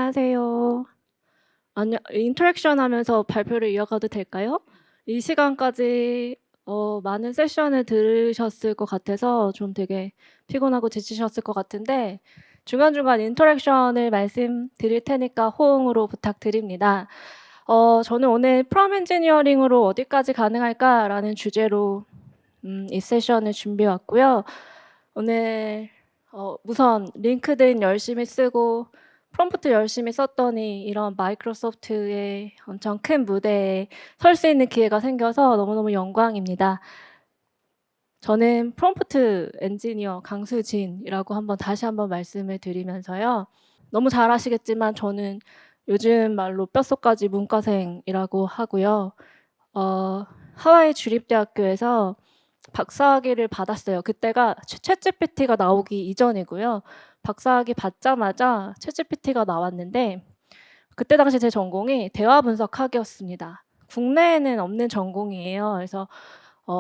안녕하세요. 인터랙션 하면서 발표를 이어가도 될까요? 이 시간까지 많은 세션을 들으셨을 것 같아서 좀 되게 피곤하고 지치셨을 것 같은데 중간중간 인터랙션을 말씀드릴 테니까 호응으로 부탁드립니다. 저는 오늘 프롬 엔지니어링으로 어디까지 가능할까라는 주제로 이 세션을 준비해 왔고요. 오늘 우선 링크드인 열심히 쓰고 프롬프트 열심히 썼더니 이런 마이크로소프트의 엄청 큰 무대에 설 수 있는 기회가 생겨서 너무너무 영광입니다. 저는 프롬프트 엔지니어 강수진이라고 다시 한번 말씀을 드리면서요. 너무 잘 아시겠지만 저는 요즘 말로 뼛속까지 문과생이라고 하고요. 하와이 주립대학교에서 박사학위를 받았어요. 그때가 챗GPT가 나오기 이전이고요. 박사학위 받자마자 챗GPT가 나왔는데 그때 당시 제 전공이 대화분석학이었습니다. 국내에는 없는 전공이에요. 그래서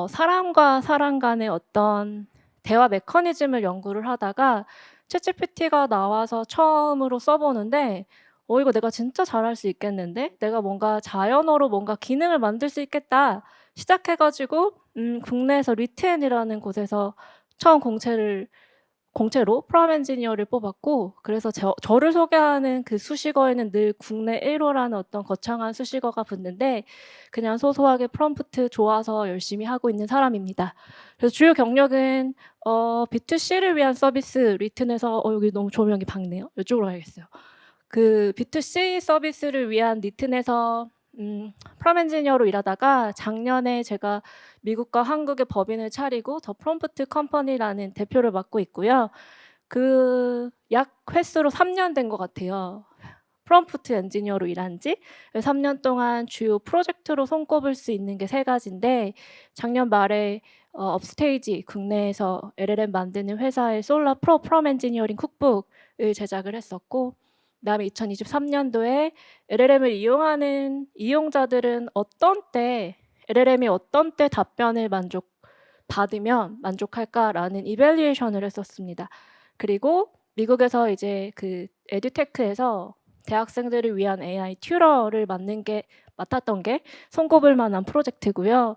사람과 사람 간의 어떤 대화 메커니즘을 연구를 하다가 챗GPT가 나와서 처음으로 써보는데 이거 내가 진짜 잘할 수 있겠는데? 내가 뭔가 자연어로 뭔가 기능을 만들 수 있겠다 시작해가지고 국내에서 리트엔이라는 곳에서 처음 공채로 프롬 엔지니어를 뽑았고 그래서 저를 소개하는 그 수식어에는 늘 국내 1호라는 어떤 거창한 수식어가 붙는데 그냥 소소하게 프롬프트 좋아서 열심히 하고 있는 사람입니다. 그래서 주요 경력은 B2C를 위한 서비스 리튼에서 여기 너무 조명이 밝네요. 이쪽으로 가야겠어요. 그 B2C 서비스를 위한 리튼에서 프롬 엔지니어로 일하다가 작년에 제가 미국과 한국의 법인을 차리고 더 프롬프트 컴퍼니라는 대표를 맡고 있고요. 그 약 횟수로 3년 된 것 같아요. 프롬프트 엔지니어로 일한 지 3년 동안 주요 프로젝트로 손꼽을 수 있는 게 3가지인데 작년 말에 업스테이지 국내에서 LLM 만드는 회사의 솔라 프롬 엔지니어링 쿡북을 제작을 했었고 그다음에 2023년도에 LLM을 이용하는 이용자들은 LLM이 어떤 때 답변을 받으면 만족할까라는 이밸리에이션을 했었습니다. 그리고 미국에서 이제 그 에듀테크에서 대학생들을 위한 AI 튜러를 맡았던 게 손꼽을 만한 프로젝트고요.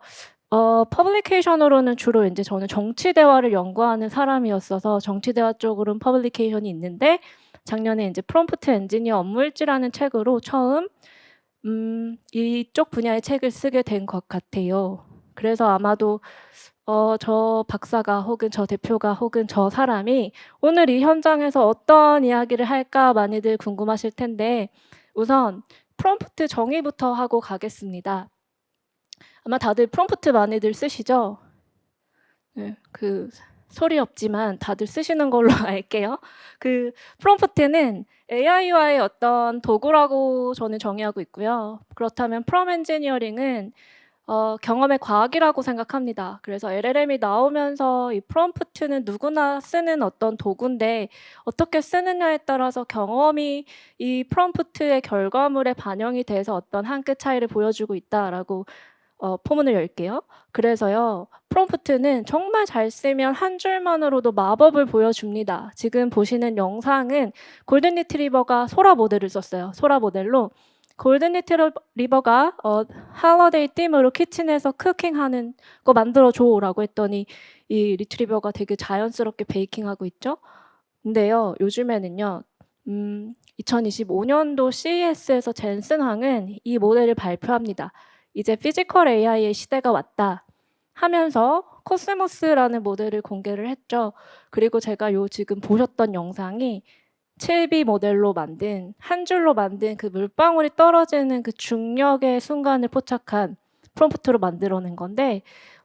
퍼블리케이션으로는 주로 이제 저는 정치 대화를 연구하는 사람이었어서 정치 대화 쪽으로는 퍼블리케이션이 있는데 작년에 이제 프롬프트 엔지니어 업무일지라는 책으로 처음 이쪽 분야의 책을 쓰게 된 것 같아요. 그래서 아마도 저 박사가 혹은 저 대표가 혹은 저 사람이 오늘 이 현장에서 어떤 이야기를 할까 많이들 궁금하실 텐데 우선 프롬프트 정의부터 하고 가겠습니다. 아마 다들 프롬프트 많이들 쓰시죠? 네, 소리 없지만 다들 쓰시는 걸로 알게요. 그 프롬프트는 AI와의 어떤 도구라고 저는 정의하고 있고요. 그렇다면 프롬 엔지니어링은 경험의 과학이라고 생각합니다. 그래서 LLM이 나오면서 이 프롬프트는 누구나 쓰는 어떤 도구인데 어떻게 쓰느냐에 따라서 경험이 이 프롬프트의 결과물에 반영이 돼서 어떤 한 끗 차이를 보여주고 있다라고 포문을 열게요. 그래서요. 프롬프트는 정말 잘 쓰면 한 줄만으로도 마법을 보여줍니다. 지금 보시는 영상은 골든 리트리버가 소라 모델을 썼어요. 소라 모델로 골든 리트리버가 할러데이 띠으로 키친에서 쿠킹하는 거 만들어줘라고 했더니 이 리트리버가 되게 자연스럽게 베이킹하고 있죠. 근데요. 요즘에는요. 2025년도 CES에서 젠슨 황은 이 모델을 발표합니다. 이제 피지컬 AI의 시대가 왔다 하면서 코스모스라는 모델을 공개를 했죠. 그리고 제가 지금 보셨던 영상이 7B 모델로 만든 한 줄로 만든 그 물방울이 떨어지는 그 중력의 순간을 포착한 프롬프트로 만들어낸 건데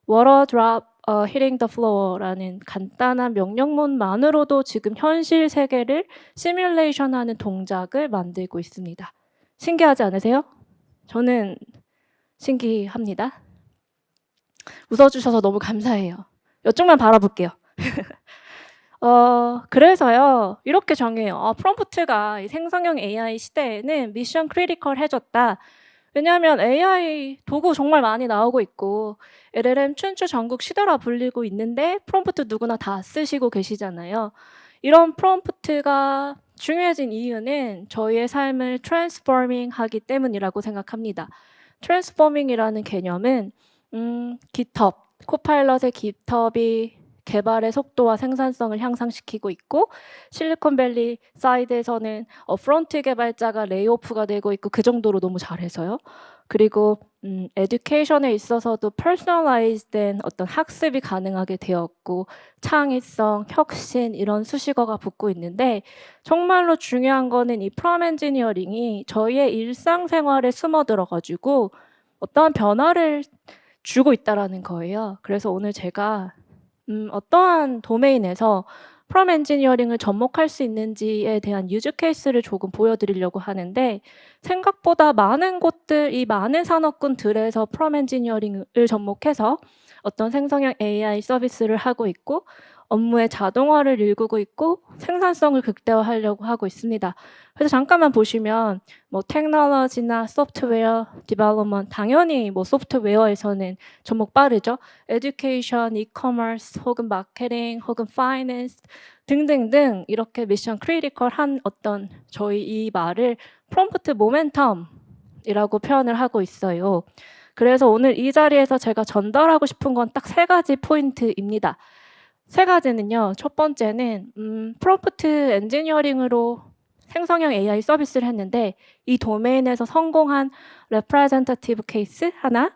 Water drop hitting the floor라는 간단한 명령문만으로도 지금 현실 세계를 시뮬레이션하는 동작을 만들고 있습니다. 신기하지 않으세요? 저는 신기합니다. 웃어주셔서 너무 감사해요. 이쪽만 바라볼게요. 그래서요. 이렇게 정해요. 프롬프트가 이 생성형 AI 시대에는 미션 크리티컬해졌다. 왜냐하면 AI 도구 정말 많이 나오고 있고 LLM 춘추 전국 시대라 불리고 있는데 프롬프트 누구나 다 쓰시고 계시잖아요. 이런 프롬프트가 중요해진 이유는 저희의 삶을 트랜스포밍 하기 때문이라고 생각합니다. 트랜스포밍이라는 개념은 GitHub, 코파일럿의 GitHub이 개발의 속도와 생산성을 향상시키고 있고 실리콘밸리 사이드에서는 프론트 개발자가 레이오프가 되고 있고 그 정도로 너무 잘해서요. 그리고 에듀케이션에 있어서도 퍼스널라이즈된 어떤 학습이 가능하게 되었고 창의성, 혁신 이런 수식어가 붙고 있는데 정말로 중요한 거는 이 프롬 엔지니어링이 저희의 일상생활에 스며들어 가지고 어떠한 변화를 주고 있다라는 거예요. 그래서 오늘 제가 어떠한 도메인에서 프롬 엔지니어링을 접목할 수 있는지에 대한 유즈 케이스를 조금 보여드리려고 하는데 생각보다 많은 곳들, 이 많은 산업군들에서 프롬 엔지니어링을 접목해서 어떤 생성형 AI 서비스를 하고 있고 업무의 자동화를 일구고 있고 생산성을 극대화하려고 하고 있습니다. 그래서 잠깐만 보시면 뭐 테크놀로지나 소프트웨어 디벨롭먼트 당연히 뭐 소프트웨어에서는 접목 빠르죠. 에듀케이션, 이커머스 혹은 마케팅 혹은 파이낸스 등등등 이렇게 미션 크리티컬한 어떤 저희 이 말을 프롬프트 모멘텀이라고 표현을 하고 있어요. 그래서 오늘 이 자리에서 제가 전달하고 싶은 건 딱 3가지 포인트입니다. 3가지는요. 첫 번째는 프롬프트 엔지니어링으로 생성형 AI 서비스를 했는데 이 도메인에서 성공한 레프레젠터티브 케이스 하나,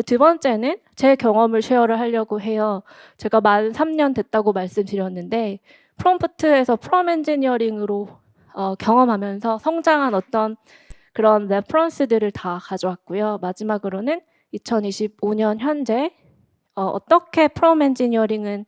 두 번째는 제 경험을 쉐어를 하려고 해요. 제가 만 3년 됐다고 말씀드렸는데 프롬프트에서 프롬 엔지니어링으로 경험하면서 성장한 어떤 그런 레퍼런스들을 다 가져왔고요. 마지막으로는 2025년 현재 어떻게 프롬 엔지니어링은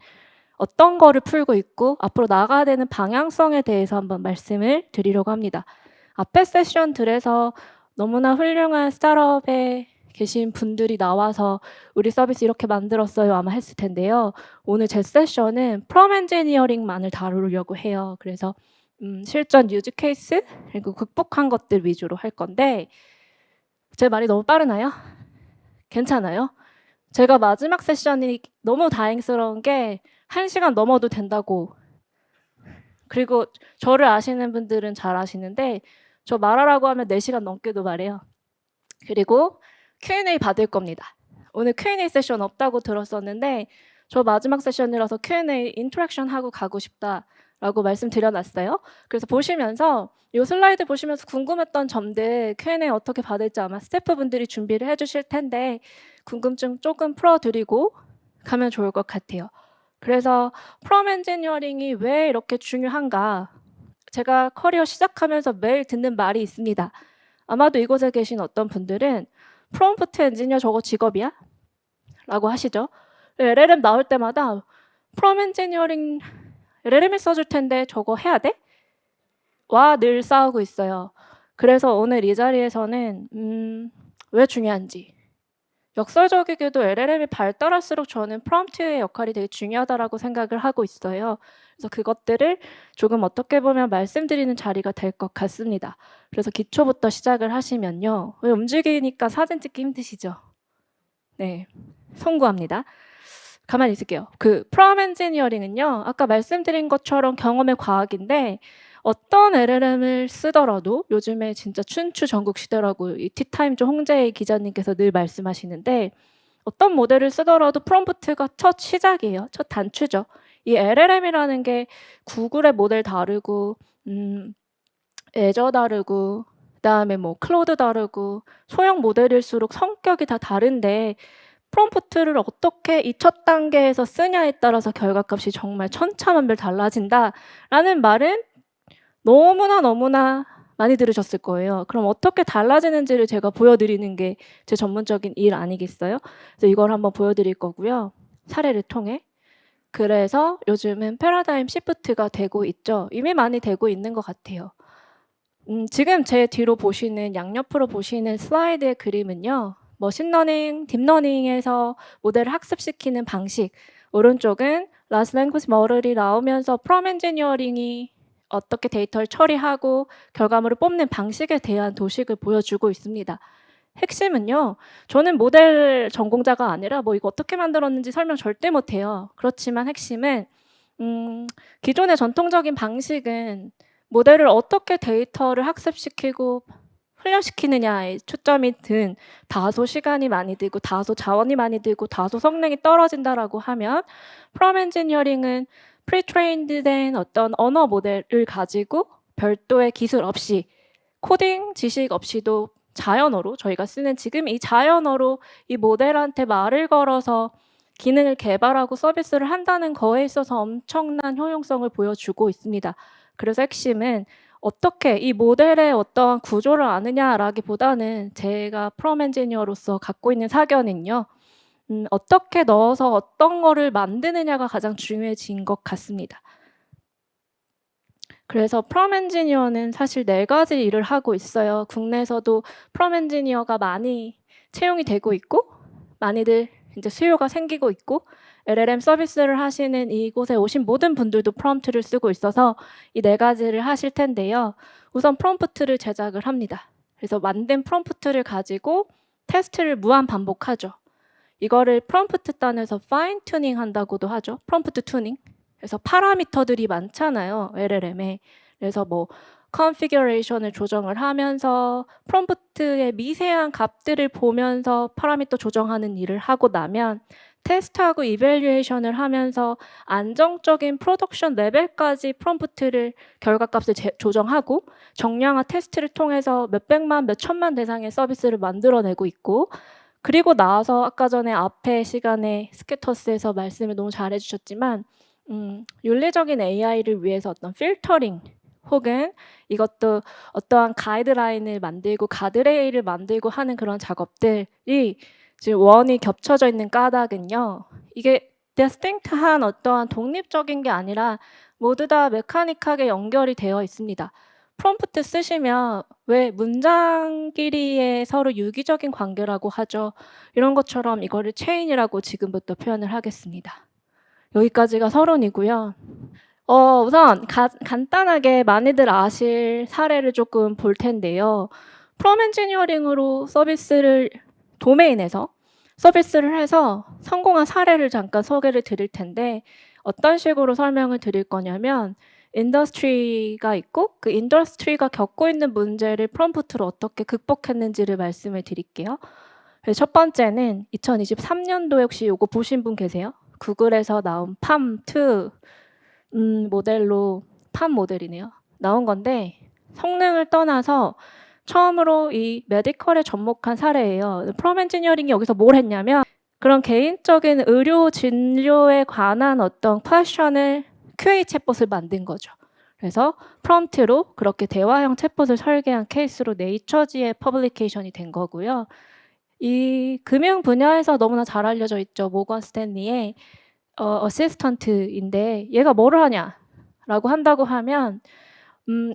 어떤 거를 풀고 있고 앞으로 나가야 되는 방향성에 대해서 한번 말씀을 드리려고 합니다. 앞에 세션들에서 너무나 훌륭한 스타트업에 계신 분들이 나와서 우리 서비스 이렇게 만들었어요 아마 했을 텐데요. 오늘 제 세션은 프롬 엔지니어링만을 다루려고 해요. 그래서 실전 유즈 케이스 그리고 극복한 것들 위주로 할 건데 제 말이 너무 빠르나요? 괜찮아요? 제가 마지막 세션이 너무 다행스러운 게 1시간 넘어도 된다고. 그리고 저를 아시는 분들은 잘 아시는데 저 말하라고 하면 4시간 넘게도 말해요. 그리고 Q&A 받을 겁니다. 오늘 Q&A 세션 없다고 들었었는데 저 마지막 세션이라서 Q&A 인터랙션 하고 가고 싶다라고 말씀드려놨어요. 그래서 보시면서 이 슬라이드 보시면서 궁금했던 점들 Q&A 어떻게 받을지 아마 스태프분들이 준비를 해주실 텐데 궁금증 조금 풀어드리고 가면 좋을 것 같아요. 그래서 프롬 엔지니어링이 왜 이렇게 중요한가? 제가 커리어 시작하면서 매일 듣는 말이 있습니다. 아마도 이곳에 계신 어떤 분들은 프롬프트 엔지니어 저거 직업이야? 라고 하시죠. LLM 나올 때마다 프롬 엔지니어링 LLM이 써줄 텐데 저거 해야 돼? 와 늘 싸우고 있어요. 그래서 오늘 이 자리에서는 왜 중요한지 역설적이게도 LLM이 발달할수록 저는 프롬프트의 역할이 되게 중요하다라고 생각을 하고 있어요. 그래서 그것들을 조금 어떻게 보면 말씀드리는 자리가 될 것 같습니다. 그래서 기초부터 시작을 하시면요. 왜 움직이니까 사진 찍기 힘드시죠? 네, 송구합니다. 가만히 있을게요. 그 프롬 엔지니어링은요. 아까 말씀드린 것처럼 경험의 과학인데 어떤 LLM을 쓰더라도 요즘에 진짜 춘추 전국 시대라고 이 티타임즈 홍재희 기자님께서 늘 말씀하시는데 어떤 모델을 쓰더라도 프롬프트가 첫 시작이에요. 첫 단추죠. 이 LLM이라는 게 구글의 모델 다르고 애저 다르고 그다음에 뭐 클로드 다르고 소형 모델일수록 성격이 다 다른데 프롬프트를 어떻게 이 첫 단계에서 쓰냐에 따라서 결과값이 정말 천차만별 달라진다라는 말은 너무나 많이 들으셨을 거예요. 그럼 어떻게 달라지는지를 제가 보여드리는 게 제 전문적인 일 아니겠어요? 그래서 이걸 한번 보여드릴 거고요. 사례를 통해. 그래서 요즘은 패러다임 시프트가 되고 있죠. 이미 많이 되고 있는 것 같아요. 지금 제 뒤로 보시는 양옆으로 보시는 슬라이드의 그림은요. 머신러닝, 딥러닝에서 모델을 학습시키는 방식. 오른쪽은 라스 랭귀지 모델이 나오면서 프롬 엔지니어링이 어떻게 데이터를 처리하고 결과물을 뽑는 방식에 대한 도식을 보여주고 있습니다. 핵심은요. 저는 모델 전공자가 아니라 뭐 이거 어떻게 만들었는지 설명 절대 못해요. 그렇지만 핵심은 기존의 전통적인 방식은 모델을 어떻게 데이터를 학습시키고 훈련시키느냐에 초점이 든 다소 시간이 많이 들고 다소 자원이 많이 들고 다소 성능이 떨어진다라고 하면 프롬 엔지니어링은 프리트레인드된 어떤 언어 모델을 가지고 별도의 기술 없이 코딩 지식 없이도 자연어로 저희가 쓰는 지금 이 자연어로 이 모델한테 말을 걸어서 기능을 개발하고 서비스를 한다는 거에 있어서 엄청난 효용성을 보여주고 있습니다. 그래서 핵심은 어떻게 이 모델의 어떤 구조를 아느냐라기보다는 제가 프롬 엔지니어로서 갖고 있는 사견은요. 어떻게 넣어서 어떤 거를 만드느냐가 가장 중요해진 것 같습니다. 그래서 프롬 엔지니어는 사실 4가지 일을 하고 있어요. 국내에서도 프롬 엔지니어가 많이 채용이 되고 있고 많이들 이제 수요가 생기고 있고 LLM 서비스를 하시는 이곳에 오신 모든 분들도 프롬프트를 쓰고 있어서 이 4가지를 하실 텐데요. 우선 프롬프트를 제작을 합니다. 그래서 만든 프롬프트를 가지고 테스트를 무한 반복하죠. 이거를 프롬프트 단에서 파인 튜닝 한다고도 하죠. 프롬프트 튜닝. 그래서 파라미터들이 많잖아요. LLM에. 그래서 뭐 컨피규레이션을 조정을 하면서 프롬프트의 미세한 값들을 보면서 파라미터 조정하는 일을 하고 나면 테스트하고 이밸류에이션을 하면서 안정적인 프로덕션 레벨까지 프롬프트를 결과값을 조정하고 정량화 테스트를 통해서 몇백만, 몇천만 대상의 서비스를 만들어내고 있고 그리고 나와서 아까 전에 앞에 시간에 스케터스에서 말씀을 너무 잘해주셨지만 윤리적인 AI를 위해서 어떤 필터링 혹은 이것도 어떠한 가이드라인을 만들고 가드레일을 만들고 하는 그런 작업들이 지금 원이 겹쳐져 있는 까닭은요. 이게 디스팅트한 어떠한 독립적인 게 아니라 모두 다 메카닉하게 연결이 되어 있습니다. 프롬프트 쓰시면 왜 문장끼리의 서로 유기적인 관계라고 하죠. 이런 것처럼 이거를 체인이라고 지금부터 표현을 하겠습니다. 여기까지가 서론이고요. 우선 간단하게 많이들 아실 사례를 조금 볼 텐데요. 프롬 엔지니어링으로 도메인에서 서비스를 해서 성공한 사례를 잠깐 소개를 드릴 텐데 어떤 식으로 설명을 드릴 거냐면 인더스트리가 있고 그 인더스트리가 겪고 있는 문제를 프롬프트로 어떻게 극복했는지를 말씀을 드릴게요. 첫 번째는 2023년도에 혹시 이거 보신 분 계세요? 구글에서 나온 팜2 모델로 팜 모델이네요. 나온 건데 성능을 떠나서 처음으로 이 메디컬에 접목한 사례예요. 프롬 엔지니어링이 여기서 뭘 했냐면 그런 개인적인 의료 진료에 관한 어떤 퀘션을 QA 챗봇을 만든 거죠. 그래서 프롬프트로 그렇게 대화형 챗봇을 설계한 케이스로 네이처지에 퍼블리케이션이 된 거고요. 이 금융 분야에서 너무나 잘 알려져 있죠. 모건 스탠리의 어시스턴트인데 얘가 뭐를 하냐라고 한다고 하면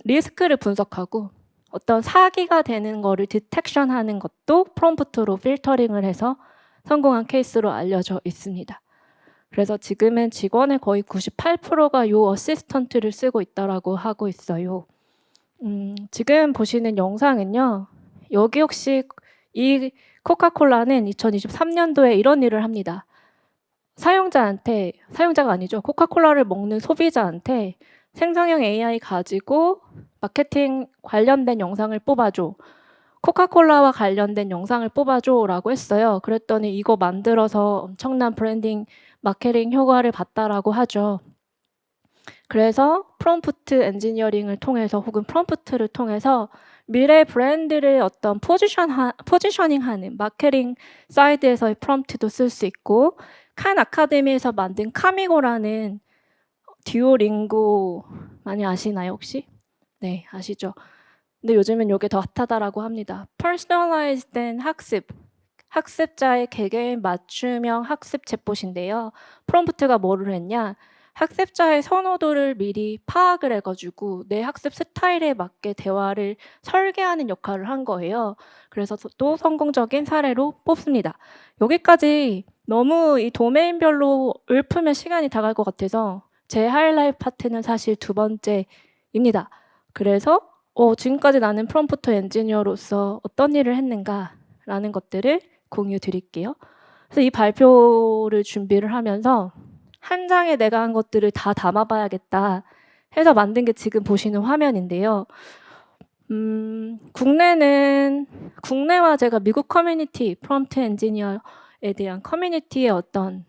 리스크를 분석하고 어떤 사기가 되는 거를 디텍션하는 것도 프롬프트로 필터링을 해서 성공한 케이스로 알려져 있습니다. 그래서 지금은 직원의 거의 98%가 이 어시스턴트를 쓰고 있다라고 하고 있어요. 지금 보시는 영상은요. 여기 혹시 이 코카콜라는 2023년도에 이런 일을 합니다. 사용자가 아니죠. 코카콜라를 먹는 소비자한테 생성형 AI 가지고 마케팅 관련된 영상을 뽑아줘. 코카콜라와 관련된 영상을 뽑아줘라고 했어요. 그랬더니 이거 만들어서 엄청난 브랜딩, 마케팅 효과를 봤다라고 하죠. 그래서 프롬프트 엔지니어링을 통해서 혹은 프롬프트를 통해서 미래 브랜드를 어떤 포지셔닝하는 마케팅 사이드에서의 프롬프트도 쓸 수 있고 칸 아카데미에서 만든 카미고라는 듀오링고 많이 아시나요 혹시? 네, 아시죠? 근데 요즘은 이게 더 핫하다라고 합니다. 퍼스널라이즈된 학습자의 개개인 맞춤형 학습 챗봇인데요. 프롬프트가 뭐를 했냐? 학습자의 선호도를 미리 파악을 해가지고 내 학습 스타일에 맞게 대화를 설계하는 역할을 한 거예요. 그래서 또 성공적인 사례로 뽑습니다. 여기까지 너무 이 도메인별로 읊으면 시간이 다 갈 것 같아서 제 하이라이트 파트는 사실 2번째입니다. 그래서 지금까지 나는 프롬프트 엔지니어로서 어떤 일을 했는가라는 것들을 공유 드릴게요. 그래서 이 발표를 준비를 하면서 한 장에 내가 한 것들을 다 담아봐야겠다 해서 만든 게 지금 보시는 화면인데요. 국내와 제가 미국 커뮤니티, 프롬프트 엔지니어에 대한 커뮤니티의 어떤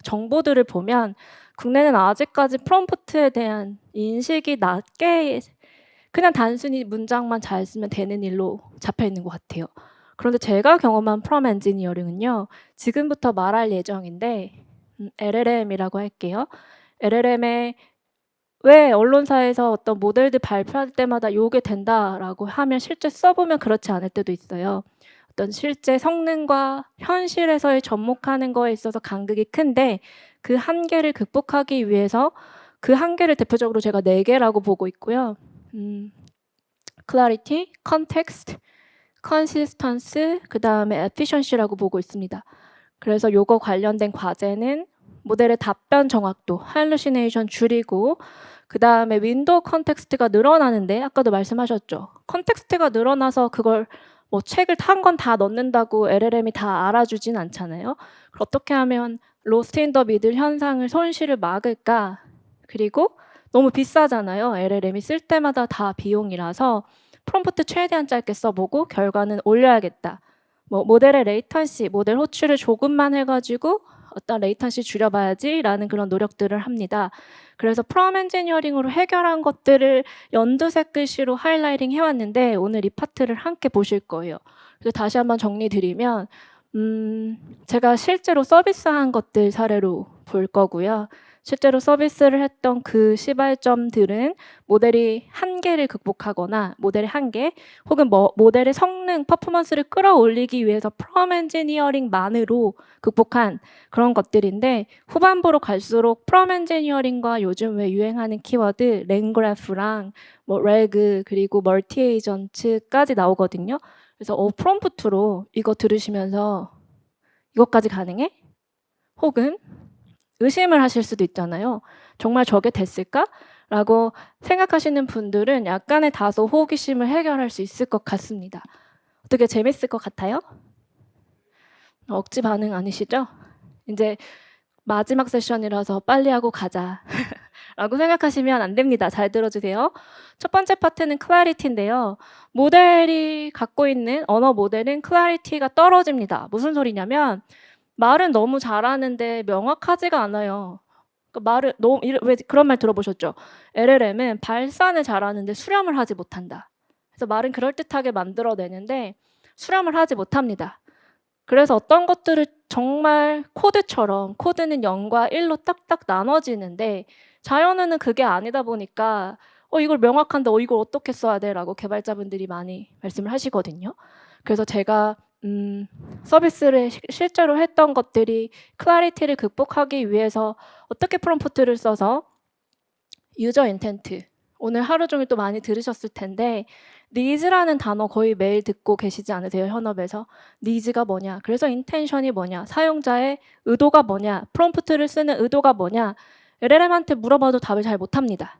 정보들을 보면 국내는 아직까지 프롬프트에 대한 인식이 낮게 그냥 단순히 문장만 잘 쓰면 되는 일로 잡혀 있는 것 같아요. 그런데 제가 경험한 프롬 엔지니어링은요. 지금부터 말할 예정인데 LLM이라고 할게요. LLM에 왜 언론사에서 어떤 모델들 발표할 때마다 요게 된다라고 하면 실제 써보면 그렇지 않을 때도 있어요. 어떤 실제 성능과 현실에서의 접목하는 거에 있어서 간극이 큰데 그 한계를 극복하기 위해서 그 한계를 대표적으로 제가 4개라고 보고 있고요. clarity, context, consistency, 그다음에 efficiency라고 보고 있습니다. 그래서 요거 관련된 과제는 모델의 답변 정확도, hallucination 줄이고 그다음에 윈도우 컨텍스트가 늘어나는데 아까도 말씀하셨죠. 컨텍스트가 늘어나서 그걸 뭐 책을 한 건 다 넣는다고 LLM이 다 알아주진 않잖아요. 어떻게 하면 로스트 인 더 미들 현상을 손실을 막을까? 그리고 너무 비싸잖아요. LLM이 쓸 때마다 다 비용이라서 프롬프트 최대한 짧게 써보고 결과는 올려야겠다. 뭐 모델의 레이턴시, 모델 호출을 조금만 해가지고 어떤 레이턴시 줄여봐야지라는 그런 노력들을 합니다. 그래서 프롬 엔지니어링으로 해결한 것들을 연두색 글씨로 하이라이팅 해왔는데 오늘 이 파트를 함께 보실 거예요. 그래서 다시 한번 정리드리면 제가 실제로 서비스한 것들 사례로 볼 거고요. 실제로 서비스를 했던 그 시발점들은 모델이 한계를 극복하거나 모델의 한계 혹은 모델의 성능, 퍼포먼스를 끌어올리기 위해서 프롬 엔지니어링만으로 극복한 그런 것들인데 후반부로 갈수록 프롬 엔지니어링과 요즘 왜 유행하는 키워드 랭그래프랑 뭐 레그 그리고 멀티 에이전트까지 나오거든요. 그래서 프롬프트로 이거 들으시면서 이것까지 가능해? 혹은 의심을 하실 수도 있잖아요. 정말 저게 됐을까? 라고 생각하시는 분들은 약간의 다소 호기심을 해결할 수 있을 것 같습니다. 어떻게 재밌을 것 같아요? 억지 반응 아니시죠? 이제 마지막 세션이라서 빨리 하고 가자 라고 생각하시면 안 됩니다. 잘 들어주세요. 첫 번째 파트는 clarity인데요. 모델이 갖고 있는 언어 모델은 clarity가 떨어집니다. 무슨 소리냐면 말은 너무 잘하는데 명확하지가 않아요. 그러니까 말을 왜 그런 말 들어보셨죠? LLM은 발산을 잘하는데 수렴을 하지 못한다. 그래서 말은 그럴듯하게 만들어내는데 수렴을 하지 못합니다. 그래서 어떤 것들을 정말 코드처럼 코드는 0과 1로 딱딱 나눠지는데 자연어는 그게 아니다 보니까 이걸 명확한데 이걸 어떻게 써야 돼? 라고 개발자분들이 많이 말씀을 하시거든요. 그래서 제가 서비스를 실제로 했던 것들이 클래리티를 극복하기 위해서 어떻게 프롬프트를 써서 유저 인텐트 오늘 하루 종일 또 많이 들으셨을 텐데 니즈라는 단어 거의 매일 듣고 계시지 않으세요? 현업에서 니즈가 뭐냐 그래서 인텐션이 뭐냐 사용자의 의도가 뭐냐 프롬프트를 쓰는 의도가 뭐냐 LLM한테 물어봐도 답을 잘 못합니다.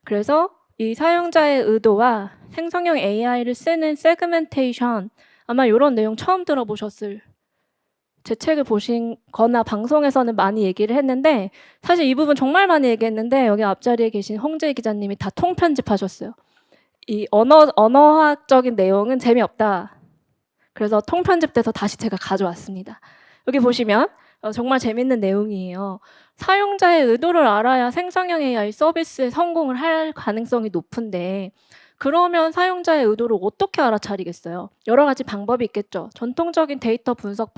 그래서 이 사용자의 의도와 생성형 AI를 쓰는 세그멘테이션 아마 이런 내용 처음 들어보셨을 제 책을 보신 거나 방송에서는 많이 얘기를 했는데 사실 이 부분 정말 많이 얘기했는데 여기 앞자리에 계신 홍재 기자님이 다 통편집하셨어요. 이 언어학적인 내용은 재미없다. 그래서 통편집돼서 다시 제가 가져왔습니다. 여기 보시면 정말 재밌는 내용이에요. 사용자의 의도를 알아야 생성형 AI 서비스에 성공을 할 가능성이 높은데 그러면 사용자의 의도를 어떻게 알아차리겠어요? 여러 가지 방법이 있겠죠. 전통적인 데이터 분석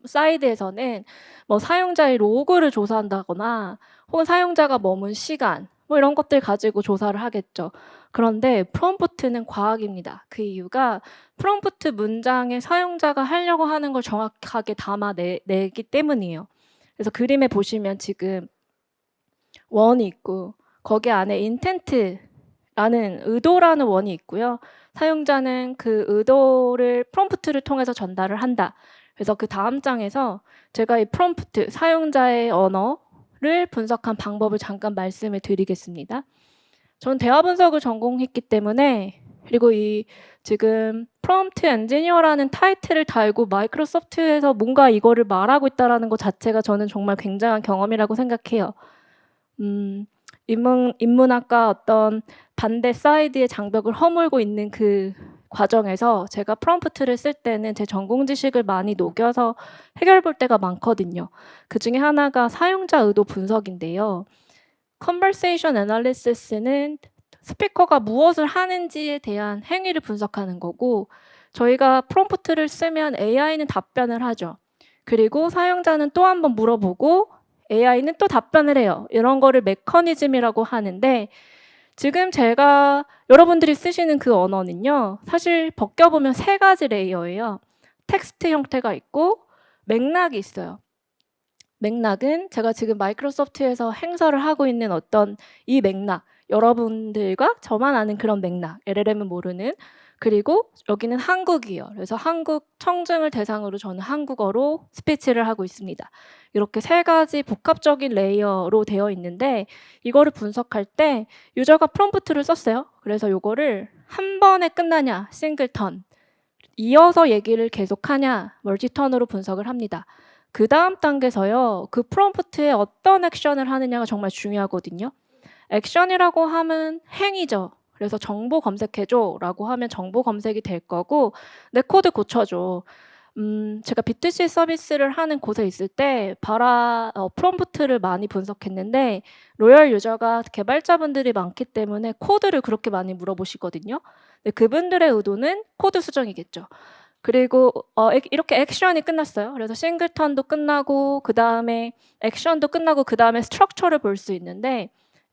사이드에서는 뭐 사용자의 로그를 조사한다거나 혹은 사용자가 머문 시간 뭐 이런 것들 가지고 조사를 하겠죠. 그런데 프롬프트는 과학입니다. 그 이유가 프롬프트 문장에 사용자가 하려고 하는 걸 정확하게 담아내기 때문이에요. 그래서 그림에 보시면 지금 원이 있고 거기 안에 인텐트라는 의도라는 원이 있고요. 사용자는 그 의도를 프롬프트를 통해서 전달을 한다. 그래서 그 다음 장에서 제가 이 프롬프트, 사용자의 언어를 분석한 방법을 잠깐 말씀을 드리겠습니다. 전 대화 분석을 전공했기 때문에 그리고 이 지금 프롬프트 엔지니어라는 타이틀을 달고 마이크로소프트에서 뭔가 이거를 말하고 있다는 것 자체가 저는 정말 굉장한 경험이라고 생각해요. 인문학과 어떤 반대 사이드의 장벽을 허물고 있는 그 과정에서 제가 프롬프트를 쓸 때는 제 전공 지식을 많이 녹여서 해결 볼 때가 많거든요. 그중에 하나가 사용자 의도 분석인데요. Conversation Analysis는 스피커가 무엇을 하는지에 대한 행위를 분석하는 거고, 저희가 프롬프트를 쓰면 AI는 답변을 하죠. 그리고 사용자는 또 한 번 물어보고 AI는 또 답변을 해요. 이런 거를 메커니즘이라고 하는데, 지금 제가 여러분들이 쓰시는 그 언어는요, 사실 벗겨보면 세 가지 레이어예요. 텍스트 형태가 있고 맥락이 있어요. 맥락은 제가 지금 마이크로소프트에서 행사를 하고 있는 어떤 이 맥락, 여러분들과 저만 아는 그런 맥락, LLM은 모르는. 그리고 여기는 한국이에요. 그래서 한국 청중을 대상으로 저는 한국어로 스피치를 하고 있습니다. 이렇게 세 가지 복합적인 레이어로 되어 있는데, 이거를 분석할 때 유저가 프롬프트를 썼어요. 그래서 이거를 한 번에 끝나냐, 싱글턴, 이어서 얘기를 계속하냐, 멀티턴으로 분석을 합니다. 그 다음 단계에서요, 그 프롬프트에 어떤 액션을 하느냐가 정말 중요하거든요. 액션이라고 하면 행위죠. 그래서 정보 검색해줘 라고 하면 정보 검색이 될 거고, 내 코드 고쳐줘. 제가 B2C 서비스를 하는 곳에 있을 때 프롬프트를 많이 분석했는데, 로열 유저가 개발자분들이 많기 때문에 코드를 그렇게 많이 물어보시거든요. 근데 그분들의 의도는 코드 수정이겠죠. 그리고 이렇게 액션이 끝났어요. 그래서 싱글턴도 끝나고 그 다음에 액션도 끝나고 그 다음에 스트럭처를 볼 수 있는데,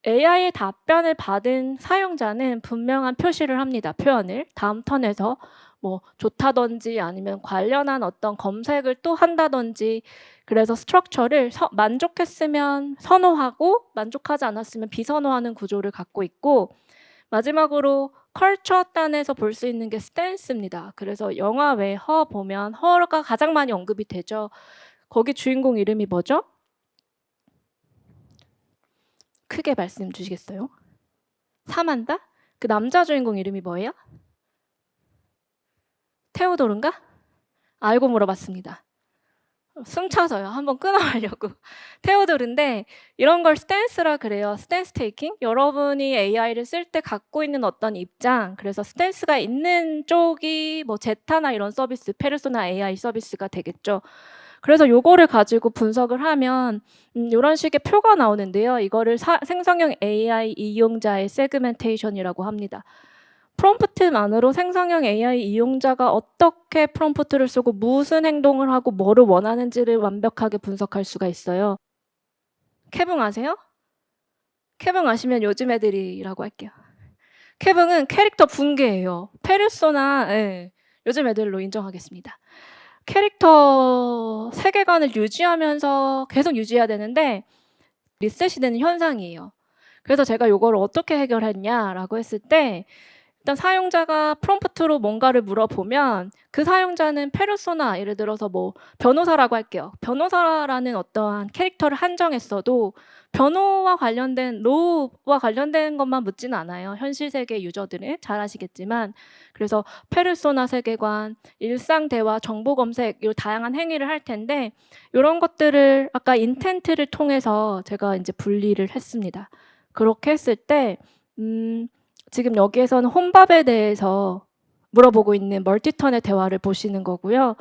AI의 답변을 받은 사용자는 분명한 표시를 합니다. 표현을 다음 턴에서 뭐 좋다든지 아니면 관련한 어떤 검색을 또 한다든지. 그래서 스트럭처를 만족했으면 선호하고 만족하지 않았으면 비선호하는 구조를 갖고 있고, 마지막으로 컬처 단에서 볼 수 있는 게 스탠스입니다. 그래서 영화 외 허 보면 허가 가장 많이 언급이 되죠. 거기 주인공 이름이 뭐죠? 크게 말씀 주시겠어요? 사만다? 그 남자 주인공 이름이 뭐예요? 테오도르인가? 알고 물어봤습니다. 숨차서요. 한번 끊어가려고. 테오도르인데 이런 걸 스탠스라 그래요. 스탠스 테이킹. 여러분이 AI를 쓸 때 갖고 있는 어떤 입장, 그래서 스탠스가 있는 쪽이 뭐 제타나 이런 서비스, 페르소나 AI 서비스가 되겠죠. 그래서 요거를 가지고 분석을 하면 이런 식의 표가 나오는데요. 이거를 생성형 AI 이용자의 세그멘테이션이라고 합니다. 프롬프트만으로 생성형 AI 이용자가 어떻게 프롬프트를 쓰고 무슨 행동을 하고 뭐를 원하는지를 완벽하게 분석할 수가 있어요. 캐붕 아세요? 캐붕 아시면 요즘 애들이라고 할게요. 캐붕은 캐릭터 붕괴예요. 페르소나, 예, 요즘 애들로 인정하겠습니다. 캐릭터 세계관을 유지하면서 계속 유지해야 되는데 리셋이 되는 현상이에요. 그래서 제가 이걸 어떻게 해결했냐라고 했을 때, 일단 사용자가 프롬프트로 뭔가를 물어보면 그 사용자는 페르소나, 예를 들어서 뭐 변호사라고 할게요. 변호사라는 어떠한 캐릭터를 한정했어도 변호와 관련된 로우와 관련된 것만 묻지는 않아요. 현실 세계 유저들은 잘 아시겠지만. 그래서 페르소나 세계관, 일상 대화, 정보 검색, 이 다양한 행위를 할 텐데, 이런 것들을 아까 인텐트를 통해서 제가 이제 분리를 했습니다. 그렇게 했을 때 지금 여기에서는 혼밥에 대해서 물어보고 있는 멀티턴의 대화를 보시는 거고요.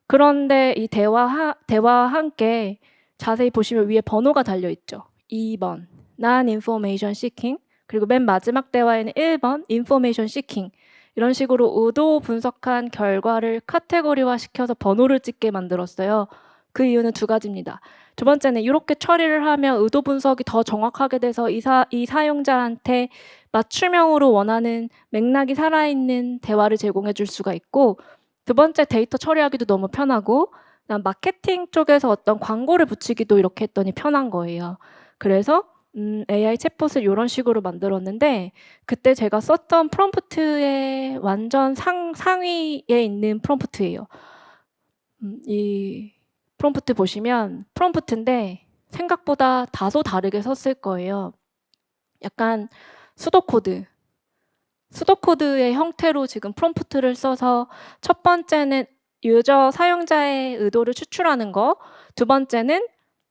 그런데 이 대화와 함께 자세히 보시면 위에 번호가 달려있죠. 2번, Non-Information Seeking. 그리고 맨 마지막 대화에는 1번, Information Seeking. 이런 식으로 의도 분석한 결과를 카테고리화 시켜서 번호를 찍게 만들었어요. 그 이유는 두 가지입니다. 두 번째는 이렇게 처리를 하면 의도 분석이 더 정확하게 돼서 이 사용자한테 맞춤형으로 원하는 맥락이 살아있는 대화를 제공해 줄 수가 있고, 두 번째 데이터 처리하기도 너무 편하고, 마케팅 쪽에서 어떤 광고를 붙이기도 이렇게 했더니 편한 거예요. 그래서 AI 챗봇을 이런 식으로 만들었는데, 그때 제가 썼던 프롬프트의 완전 상위에 있는 프롬프트예요. 이 프롬프트 보시면 프롬프트인데 생각보다 다소 다르게 썼을 거예요. 약간 수도코드의 형태로 지금 프롬프트를 써서, 첫 번째는 유저 사용자의 의도를 추출하는 거, 두 번째는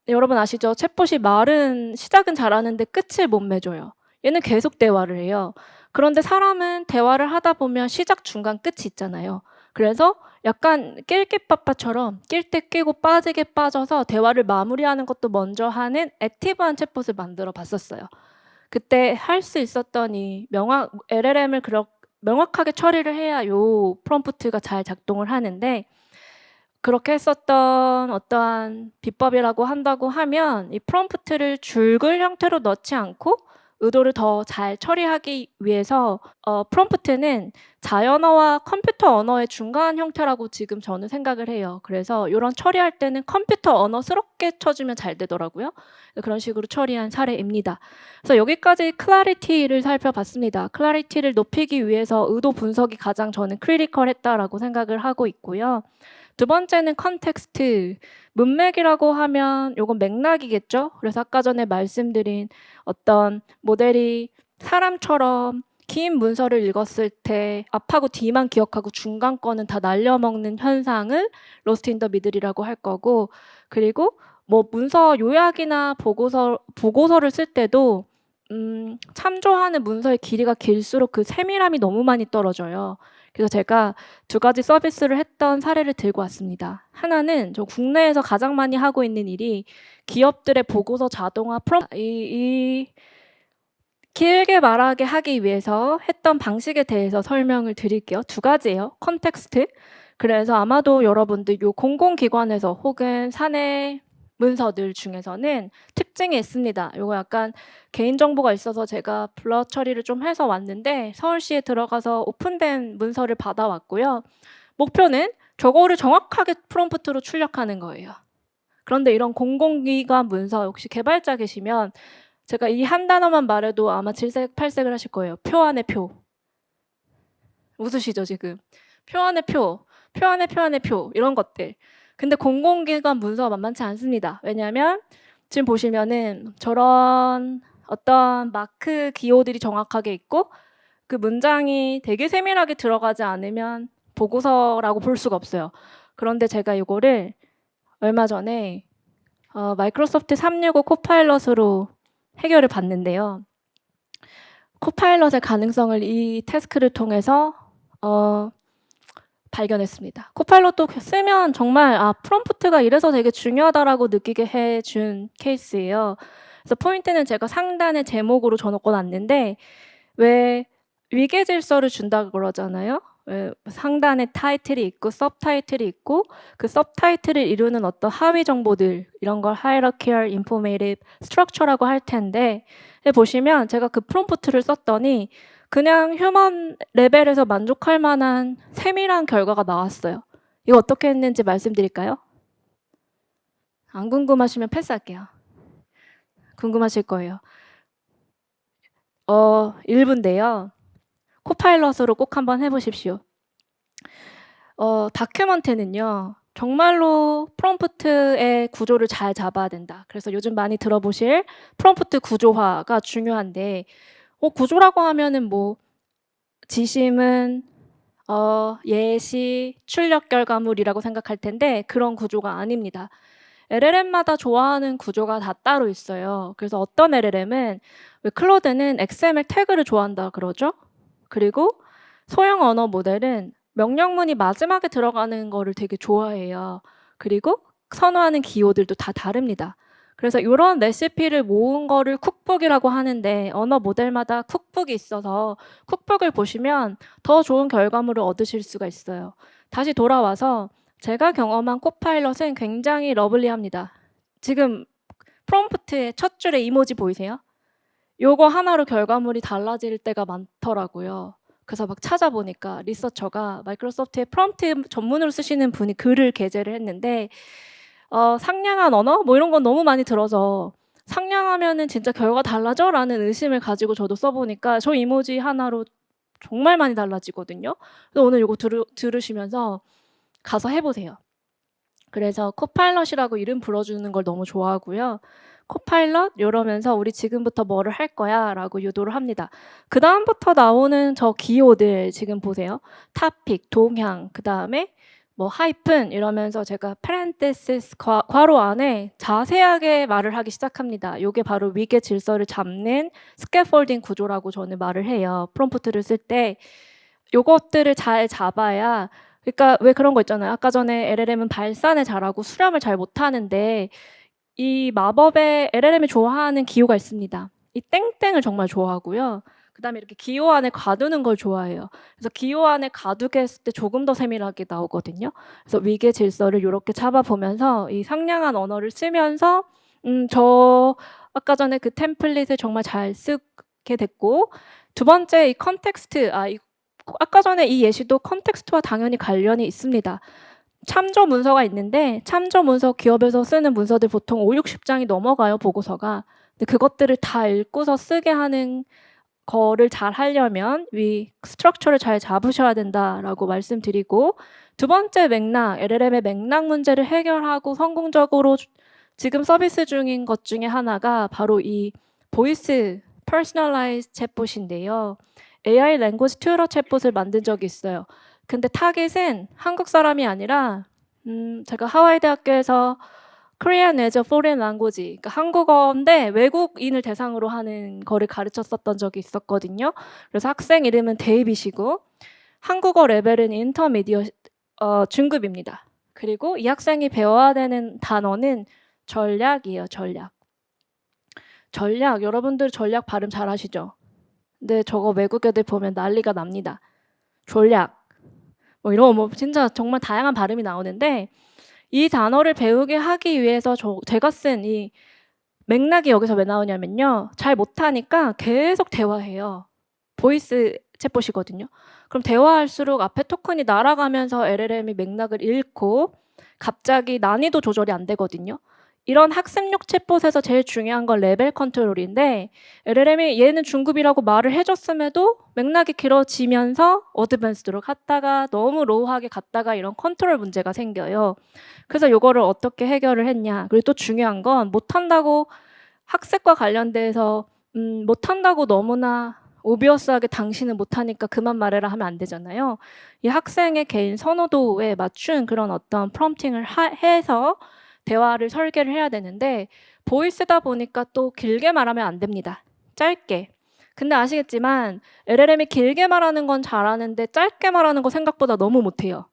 여러분 아시죠? 챗봇이 말은 시작은 잘하는데 끝을 못 맺어요. 얘는 계속 대화를 해요. 그런데 사람은 대화를 하다 보면 시작, 중간, 끝이 있잖아요. 그래서 약간 낄끼빠빠처럼 낄 때 끼고 빠지게 빠져서 대화를 마무리하는 것도 먼저 하는 액티브한 챗봇을 만들어 봤었어요. 그때 할 수 있었던 이 LLM을 명확하게 처리를 해야 요 프롬프트가 잘 작동을 하는데, 그렇게 했었던 어떠한 비법이라고 한다고 하면 이 프롬프트를 줄글 형태로 넣지 않고 의도를 더 잘 처리하기 위해서 프롬프트는 자연어와 컴퓨터 언어의 중간 형태라고 지금 저는 생각을 해요. 그래서 이런 처리할 때는 컴퓨터 언어스럽게 쳐주면 잘 되더라고요. 그런 식으로 처리한 사례입니다. 그래서 여기까지 클래리티를 살펴봤습니다. 클래리티를 높이기 위해서 의도 분석이 가장 저는 크리티컬했다라고 생각을 하고 있고요. 두 번째는 컨텍스트. 문맥이라고 하면 요건 맥락이겠죠? 그래서 아까 전에 말씀드린 어떤 모델이 사람처럼 긴 문서를 읽었을 때 앞하고 뒤만 기억하고 중간 거는 다 날려먹는 현상을 로스트 인 더 미들이라고 할 거고, 그리고 뭐 문서 요약이나 보고서를 쓸 때도 참조하는 문서의 길이가 길수록 그 세밀함이 너무 많이 떨어져요. 그래서 제가 두 가지 서비스를 했던 사례를 들고 왔습니다. 하나는 저 국내에서 가장 많이 하고 있는 일이 기업들의 보고서 자동화 길게 말하게 하기 위해서 했던 방식에 대해서 설명을 드릴게요. 두 가지예요. 컨텍스트. 그래서 아마도 여러분들 요 공공기관에서 혹은 사내 문서들 중에서는 특징이 있습니다. 요거 약간 개인정보가 있어서 제가 블러 처리를 좀 해서 왔는데 서울시에 들어가서 오픈된 문서를 받아왔고요. 목표는 저거를 정확하게 프롬프트로 출력하는 거예요. 그런데 이런 공공기관 문서 혹시 개발자 계시면 제가 이 한 단어만 말해도 아마 질색팔색을 하실 거예요. 표 안에 표. 웃으시죠 지금? 표 안에 표, 표 안에 표 안에 표 이런 것들. 근데 공공기관 문서가 만만치 않습니다. 왜냐하면 지금 보시면은 저런 어떤 마크 기호들이 정확하게 있고 그 문장이 되게 세밀하게 들어가지 않으면 보고서라고 볼 수가 없어요. 그런데 제가 이거를 얼마 전에 마이크로소프트 365 코파일럿으로 해결을 봤는데요. 코파일럿의 가능성을 이 태스크를 통해서 발견했습니다. 코파일럿도 쓰면 정말 프롬프트가 이래서 되게 중요하다라고 느끼게 해준 케이스예요. 그래서 포인트는 제가 상단에 제목으로 적어놨는데 왜 위계 질서를 준다고 그러잖아요. 상단에 타이틀이 있고 서브타이틀이 있고 그 서브타이틀을 이루는 어떤 하위 정보들 이런 걸 hierarchical informative structure라고 할 텐데 보시면 제가 그 프롬프트를 썼더니 그냥 휴먼 레벨에서 만족할 만한 세밀한 결과가 나왔어요. 이거 어떻게 했는지 말씀드릴까요? 안 궁금하시면 패스할게요. 궁금하실 거예요. 1분인데요. 코파일럿으로 꼭 한번 해보십시오. 다큐먼트는요. 정말로 프롬프트의 구조를 잘 잡아야 된다. 그래서 요즘 많이 들어보실 프롬프트 구조화가 중요한데 구조라고 하면은 뭐 지심은 예시, 출력 결과물이라고 생각할 텐데 그런 구조가 아닙니다. LLM마다 좋아하는 구조가 다 따로 있어요. 그래서 어떤 LLM은 클로드는 XML 태그를 좋아한다 그러죠. 그리고 소형 언어 모델은 명령문이 마지막에 들어가는 거를 되게 좋아해요. 그리고 선호하는 기호들도 다 다릅니다. 그래서 이런 레시피를 모은 거를 쿡북이라고 하는데 언어 모델마다 쿡북이 있어서 쿡북을 보시면 더 좋은 결과물을 얻으실 수가 있어요. 다시 돌아와서 제가 경험한 코파일럿은 굉장히 러블리합니다. 지금 프롬프트의 첫 줄에 이모지 보이세요? 요거 하나로 결과물이 달라질 때가 많더라고요. 그래서 막 찾아보니까 리서처가 마이크로소프트의 프롬프트 전문으로 쓰시는 분이 글을 게재를 했는데 상냥한 언어? 뭐 이런 건 너무 많이 들어서 상냥하면은 진짜 결과 달라져? 라는 의심을 가지고 저도 써보니까 저 이모지 하나로 정말 많이 달라지거든요. 그래서 오늘 이거 들으시면서 가서 해보세요. 그래서 코파일럿이라고 이름 불러주는 걸 너무 좋아하고요. 코파일럿 이러면서 우리 지금부터 뭐를 할 거야 라고 유도를 합니다. 그 다음부터 나오는 저 기호들 지금 보세요. 타픽, 동향, 그 다음에 뭐 하이픈 이러면서 제가 parenthesis 괄호 안에 자세하게 말을 하기 시작합니다. 요게 바로 위계 질서를 잡는 스캐폴딩 구조라고 저는 말을 해요. 프롬프트를 쓸 때 요것들을 잘 잡아야, 그러니까 왜 그런 거 있잖아요. 아까 전에 LLM은 발산을 잘하고 수렴을 잘 못하는데 이 마법의 LLM이 좋아하는 기호가 있습니다. 이 땡땡을 정말 좋아하고요. 그다음에 이렇게 기호 안에 가두는 걸 좋아해요. 그래서 기호 안에 가두게 했을 때 조금 더 세밀하게 나오거든요. 그래서 위계 질서를 요렇게 잡아보면서 이 상냥한 언어를 쓰면서 저 아까 전에 그 템플릿을 정말 잘 쓰게 됐고, 두 번째 이 컨텍스트, 아까 전에 이 예시도 컨텍스트와 당연히 관련이 있습니다. 참조 문서가 있는데 참조 문서 기업에서 쓰는 문서들 보통 5, 60장이 넘어가요, 보고서가. 근데 그것들을 다 읽고서 쓰게 하는 거를 잘 하려면 위 스트럭처를 잘 잡으셔야 된다라고 말씀드리고, 두 번째 맥락, LLM의 맥락 문제를 해결하고 성공적으로 지금 서비스 중인 것 중에 하나가 바로 이 보이스 퍼스널라이즈 챗봇인데요. AI 랭귀지 튜러 챗봇을 만든 적이 있어요. 근데 타깃은 한국 사람이 아니라 제가 하와이 대학교에서 Korean as a Foreign Language, 그러니까 한국어인데 외국인을 대상으로 하는 거를 가르쳤었던 적이 있었거든요. 그래서 학생 이름은 데이빗이고 한국어 레벨은 인터미디어 중급입니다. 그리고 이 학생이 배워야 되는 단어는 전략이에요. 전략, 여러분들 전략 발음 잘 하시죠? 근데 저거 외국 애들 보면 난리가 납니다. 전략. 뭐 이런 진짜 정말 다양한 발음이 나오는데 이 단어를 배우게 하기 위해서 제가 쓴 이 맥락이 여기서 왜 나오냐면요. 잘 못하니까 계속 대화해요. 보이스 챗봇이거든요. 그럼 대화할수록 앞에 토큰이 날아가면서 LLM이 맥락을 잃고 갑자기 난이도 조절이 안 되거든요. 이런 학습용 챗봇에서 제일 중요한 건 레벨 컨트롤인데 LLM이 얘는 중급이라고 말을 해줬음에도 맥락이 길어지면서 어드밴스드로 갔다가 너무 로우하게 갔다가 이런 컨트롤 문제가 생겨요. 그래서 이거를 어떻게 해결을 했냐. 그리고 또 중요한 건 못한다고 학습과 관련돼서 못한다고 너무나 오비어스하게 당신은 못하니까 그만 말해라 하면 안 되잖아요. 이 학생의 개인 선호도에 맞춘 그런 어떤 프롬프팅을 해서 대화를 설계를 해야 되는데 보이스다 보니까 또 길게 말하면 안 됩니다. 짧게. 근데 아시겠지만 LLM이 길게 말하는 건 잘하는데 짧게 말하는 거 생각보다 너무 못해요.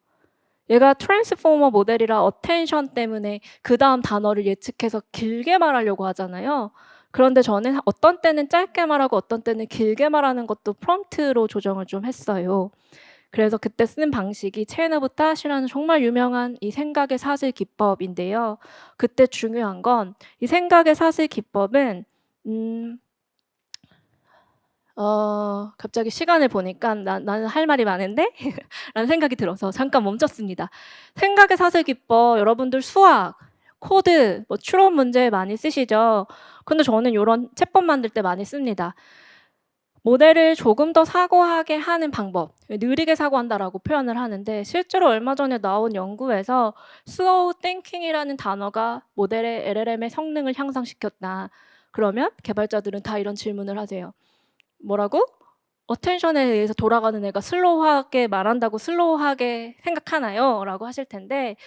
얘가 트랜스포머 모델이라 어텐션 때문에 그 다음 단어를 예측해서 길게 말하려고 하잖아요. 그런데 저는 어떤 때는 짧게 말하고 어떤 때는 길게 말하는 것도 프롬프트로 조정을 좀 했어요. 그래서 그때 쓴 방식이 체인 오브 탓이라는 정말 유명한 이 생각의 사슬 기법인데요. 그때 중요한 건 이 생각의 사슬 기법은 갑자기 시간을 보니까 나는 할 말이 많은데? 라는 생각이 들어서 잠깐 멈췄습니다. 생각의 사슬 기법, 여러분들 수학, 코드, 뭐 추론 문제 많이 쓰시죠? 근데 저는 이런 챗봇 만들 때 많이 씁니다. 모델을 조금 더 사고하게 하는 방법, 느리게 사고한다라고 표현을 하는데 실제로 얼마 전에 나온 연구에서 slow thinking이라는 단어가 모델의 LLM의 성능을 향상시켰다. 그러면 개발자들은 다 이런 질문을 하세요. 뭐라고? 어텐션에 의해서 돌아가는 애가 슬로우하게 말한다고 슬로우하게 생각하나요? 라고 하실 텐데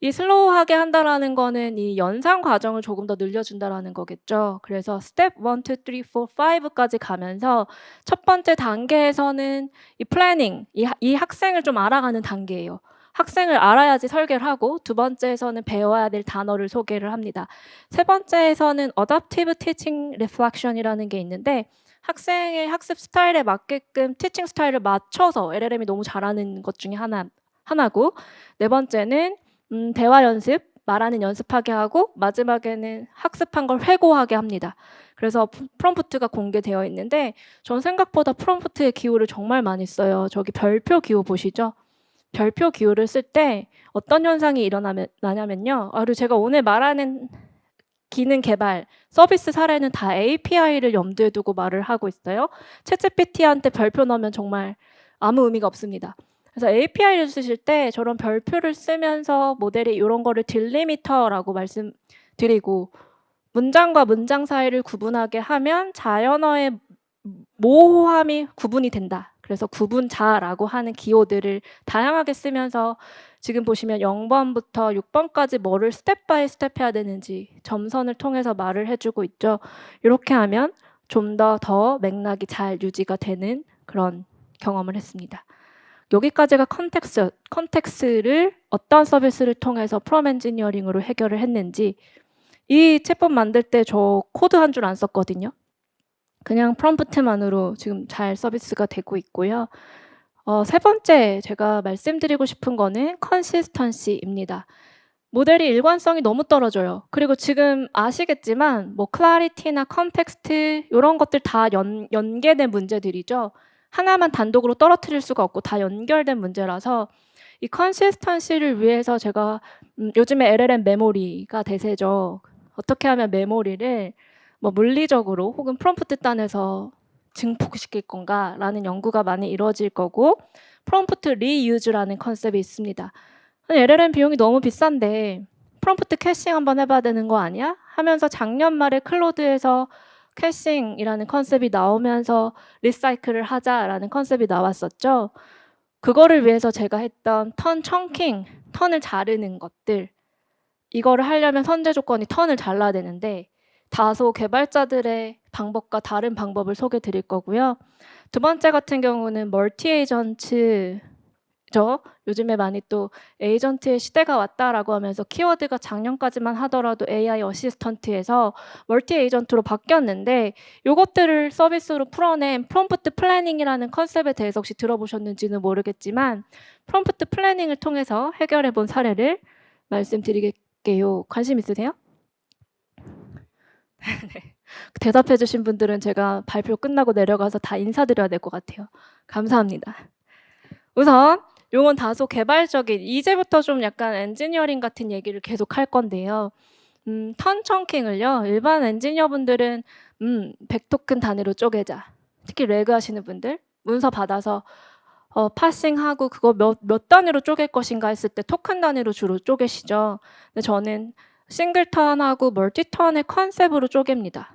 이 슬로우하게 한다라는 거는 이 연산 과정을 조금 더 늘려준다라는 거겠죠. 그래서 스텝 1, 2, 3, 4, 5까지 가면서 첫 번째 단계에서는 이 플래닝, 이 학생을 좀 알아가는 단계예요. 학생을 알아야지 설계를 하고 두 번째에서는 배워야 될 단어를 소개를 합니다. 세 번째에서는 Adaptive Teaching Reflection이라는 게 있는데 학생의 학습 스타일에 맞게끔 티칭 스타일을 맞춰서 LLM이 너무 잘하는 것 중에 하나고 네 번째는 대화 연습, 말하는 연습하게 하고 마지막에는 학습한 걸 회고하게 합니다. 그래서 프롬프트가 공개되어 있는데 전 생각보다 프롬프트의 기호를 정말 많이 써요. 저기 별표 기호 보시죠? 별표 기호를 쓸 때 어떤 현상이 일어나냐면요. 그리고 제가 오늘 말하는 기능 개발, 서비스 사례는 다 API를 염두에 두고 말을 하고 있어요. 챗GPT한테 별표 넣으면 정말 아무 의미가 없습니다. 그래서 API를 쓰실 때 저런 별표를 쓰면서 모델이 이런 거를 딜리미터라고 말씀드리고 문장과 문장 사이를 구분하게 하면 자연어의 모호함이 구분이 된다. 그래서 구분자라고 하는 기호들을 다양하게 쓰면서 지금 보시면 0번부터 6번까지 뭐를 스텝 바이 스텝 해야 되는지 점선을 통해서 말을 해주고 있죠. 이렇게 하면 좀 더 맥락이 잘 유지가 되는 그런 경험을 했습니다. 여기까지가 컨텍스트를 어떤 서비스를 통해서 프롬 엔지니어링으로 해결을 했는지. 이 챗봇 만들 때 저 코드 한 줄 안 썼거든요. 그냥 프롬프트만으로 지금 잘 서비스가 되고 있고요. 세 번째 제가 말씀드리고 싶은 거는 컨시스턴시입니다. 모델이 일관성이 너무 떨어져요. 그리고 지금 아시겠지만 뭐 클래리티나 컨텍스트 이런 것들 다 연계된 문제들이죠. 하나만 단독으로 떨어뜨릴 수가 없고 다 연결된 문제라서 이 컨시스턴시를 위해서 제가 요즘에 LLM 메모리가 대세죠. 어떻게 하면 메모리를 뭐 물리적으로 혹은 프롬프트 단에서 증폭시킬 건가라는 연구가 많이 이루어질 거고, 프롬프트 리유즈라는 컨셉이 있습니다. LLM 비용이 너무 비싼데 프롬프트 캐싱 한번 해봐야 되는 거 아니야? 하면서 작년 말에 클로드에서 캐싱이라는 컨셉이 나오면서 리사이클을 하자라는 컨셉이 나왔었죠. 그거를 위해서 제가 했던 턴 청킹, 턴을 자르는 것들, 이거를 하려면 선제 조건이 턴을 잘라야 되는데 다소 개발자들의 방법과 다른 방법을 소개해 드릴 거고요. 두 번째 같은 경우는 멀티 에이전트죠. 요즘에 많이 또 에이전트의 시대가 왔다라고 하면서 키워드가 작년까지만 하더라도 AI 어시스턴트에서 멀티 에이전트로 바뀌었는데, 이것들을 서비스로 풀어낸 프롬프트 플래닝이라는 컨셉에 대해서 혹시 들어보셨는지는 모르겠지만 프롬프트 플래닝을 통해서 해결해 본 사례를 말씀드리게요. 관심 있으세요? 네. 대답해 주신 분들은 제가 발표 끝나고 내려가서 다 인사드려야 될 것 같아요. 감사합니다. 우선 요건 다소 개발적인, 이제부터 좀 약간 엔지니어링 같은 얘기를 계속 할 건데요. 턴 청킹을요, 일반 엔지니어분들은 100토큰 단위로 쪼개자. 특히 레그 하시는 분들, 문서 받아서 파싱하고 그거 몇 단위로 쪼갤 것인가 했을 때 토큰 단위로 주로 쪼개시죠. 근데 저는 싱글턴하고 멀티턴의 컨셉으로 쪼갭니다.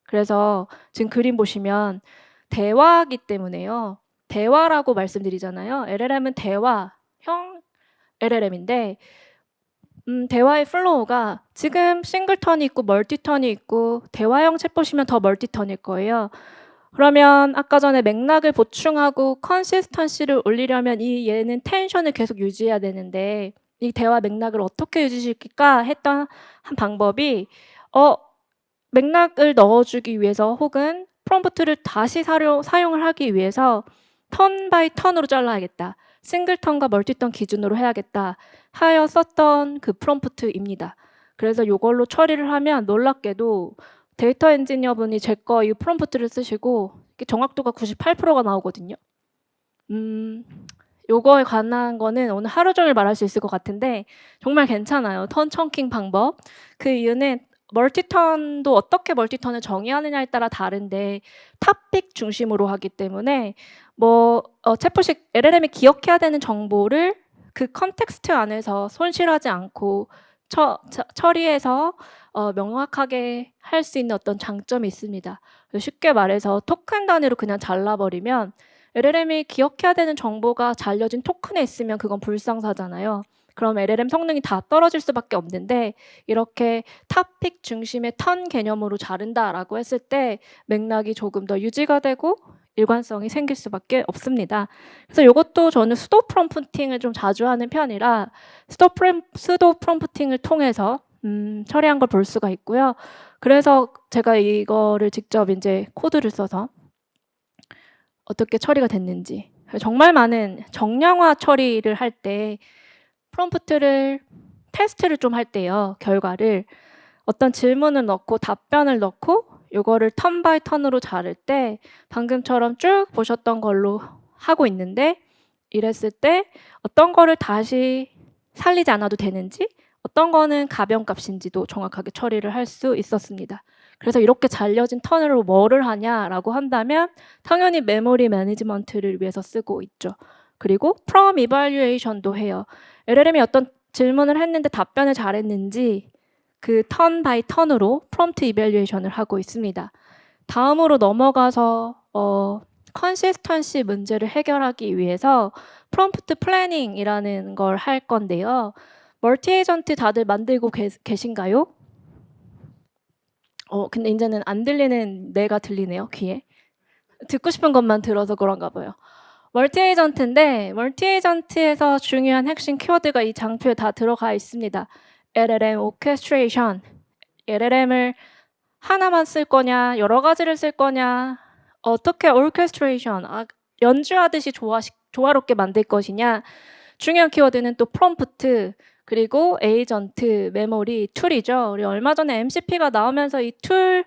그래서 지금 그림 보시면 대화이기 때문에요. 대화라고 말씀드리잖아요. LLM은 대화형 LLM인데 대화의 플로우가 지금 싱글턴이 있고 멀티턴이 있고, 대화형 챗 보시면 더 멀티턴일 거예요. 그러면 아까 전에 맥락을 보충하고 컨시스턴시를 올리려면 얘는 텐션을 계속 유지해야 되는데 이 대화 맥락을 어떻게 유지시킬까 했던 한 방법이 맥락을 넣어주기 위해서 혹은 프롬프트를 다시 사용을 하기 위해서 턴 바이 턴으로 잘라야겠다, 싱글턴과 멀티턴 기준으로 해야겠다 하여 썼던 그 프롬프트입니다. 그래서 이걸로 처리를 하면 놀랍게도 데이터 엔지니어 분이 제 거 이 프롬프트를 쓰시고 정확도가 98%가 나오거든요. 요거에 관한 거는 오늘 하루 종일 말할 수 있을 것 같은데 정말 괜찮아요. 턴 청킹 방법. 그 이유는 멀티턴도 어떻게 멀티턴을 정의하느냐에 따라 다른데 탑픽 중심으로 하기 때문에 챗봇이 LLM이 기억해야 되는 정보를 그 컨텍스트 안에서 손실하지 않고 처리해서 명확하게 할 수 있는 어떤 장점이 있습니다. 쉽게 말해서 토큰 단위로 그냥 잘라버리면 LLM이 기억해야 되는 정보가 잘려진 토큰에 있으면 그건 불상사잖아요. 그럼 LLM 성능이 다 떨어질 수밖에 없는데 이렇게 탑픽 중심의 턴 개념으로 자른다라고 했을 때 맥락이 조금 더 유지가 되고 일관성이 생길 수밖에 없습니다. 그래서 이것도 저는 수도 프롬프팅을 좀 자주 하는 편이라 수도 프롬프팅을 통해서 처리한 걸 볼 수가 있고요. 그래서 제가 이거를 직접 이제 코드를 써서 어떻게 처리가 됐는지, 정말 많은 정량화 처리를 할 때 프롬프트를 테스트를 좀 할 때요, 결과를 어떤 질문을 넣고 답변을 넣고 이거를 턴 바이 턴으로 자를 때 방금처럼 쭉 보셨던 걸로 하고 있는데, 이랬을 때 어떤 거를 다시 살리지 않아도 되는지, 어떤 거는 가변 값인지도 정확하게 처리를 할 수 있었습니다. 그래서 이렇게 잘려진 턴으로 뭐를 하냐라고 한다면 당연히 메모리 매니지먼트를 위해서 쓰고 있죠. 그리고 프롬 이발리에이션도 해요. LLM이 어떤 질문을 했는데 답변을 잘했는지 그 턴 바이 턴으로 프롬프트 이발리에이션을 하고 있습니다. 다음으로 넘어가서 컨시스턴시 문제를 해결하기 위해서 프롬프트 플래닝이라는 걸 할 건데요. 멀티 에이전트 다들 만들고 계신가요? 근데 이제는 안 들리는 내가 들리네요, 귀에. 듣고 싶은 것만 들어서 그런가 봐요. 멀티 에이전트인데 멀티 에이전트에서 중요한 핵심 키워드가 이 장표에 다 들어가 있습니다. LLM orchestration. LLM을 하나만 쓸 거냐, 여러 가지를 쓸 거냐, 어떻게 orchestration, 연주하듯이 조화롭게 만들 것이냐. 중요한 키워드는 또 프롬프트, 그리고 에이전트, 메모리, 툴이죠. 우리 얼마 전에 MCP가 나오면서 이 툴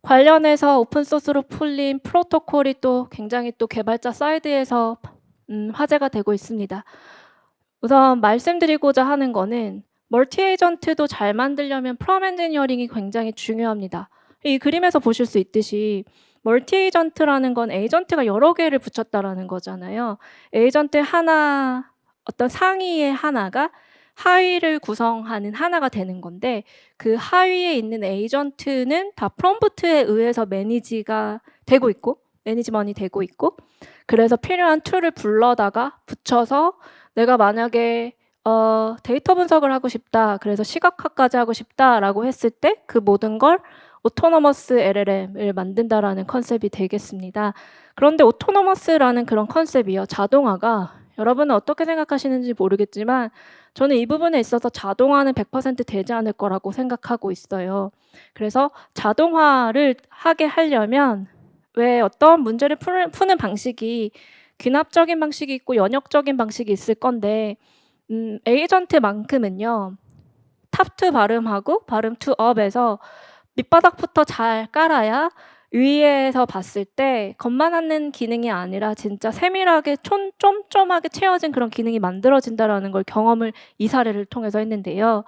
관련해서 오픈소스로 풀린 프로토콜이 또 굉장히 또 개발자 사이드에서 화제가 되고 있습니다. 우선 말씀드리고자 하는 거는 멀티 에이전트도 잘 만들려면 프롬 엔지니어링이 굉장히 중요합니다. 이 그림에서 보실 수 있듯이 멀티 에이전트라는 건 에이전트가 여러 개를 붙였다라는 거잖아요. 에이전트 하나, 어떤 상위의 하나가 하위를 구성하는 하나가 되는 건데 그 하위에 있는 에이전트는 다 프롬프트에 의해서 매니지가 되고 있고 매니지먼이 되고 있고 그래서 필요한 툴을 불러다가 붙여서 내가 만약에 데이터 분석을 하고 싶다, 그래서 시각화까지 하고 싶다라고 했을 때 그 모든 걸 오토노머스 LLM을 만든다라는 컨셉이 되겠습니다. 그런데 오토노머스라는 그런 컨셉이요. 자동화가 여러분은 어떻게 생각하시는지 모르겠지만 저는 이 부분에 있어서 자동화는 100% 되지 않을 거라고 생각하고 있어요. 그래서 자동화를 하게 하려면 왜 어떤 문제를 푸는 방식이 귀납적인 방식이 있고 연역적인 방식이 있을 건데 에이전트만큼은요. 탑2 발음하고 발음2 업에서 밑바닥부터 잘 깔아야 위에서 봤을 때 겉만 하는 기능이 아니라 진짜 세밀하게 쫌쫌하게 채워진 그런 기능이 만들어진다라는 걸 경험을 이 사례를 통해서 했는데요.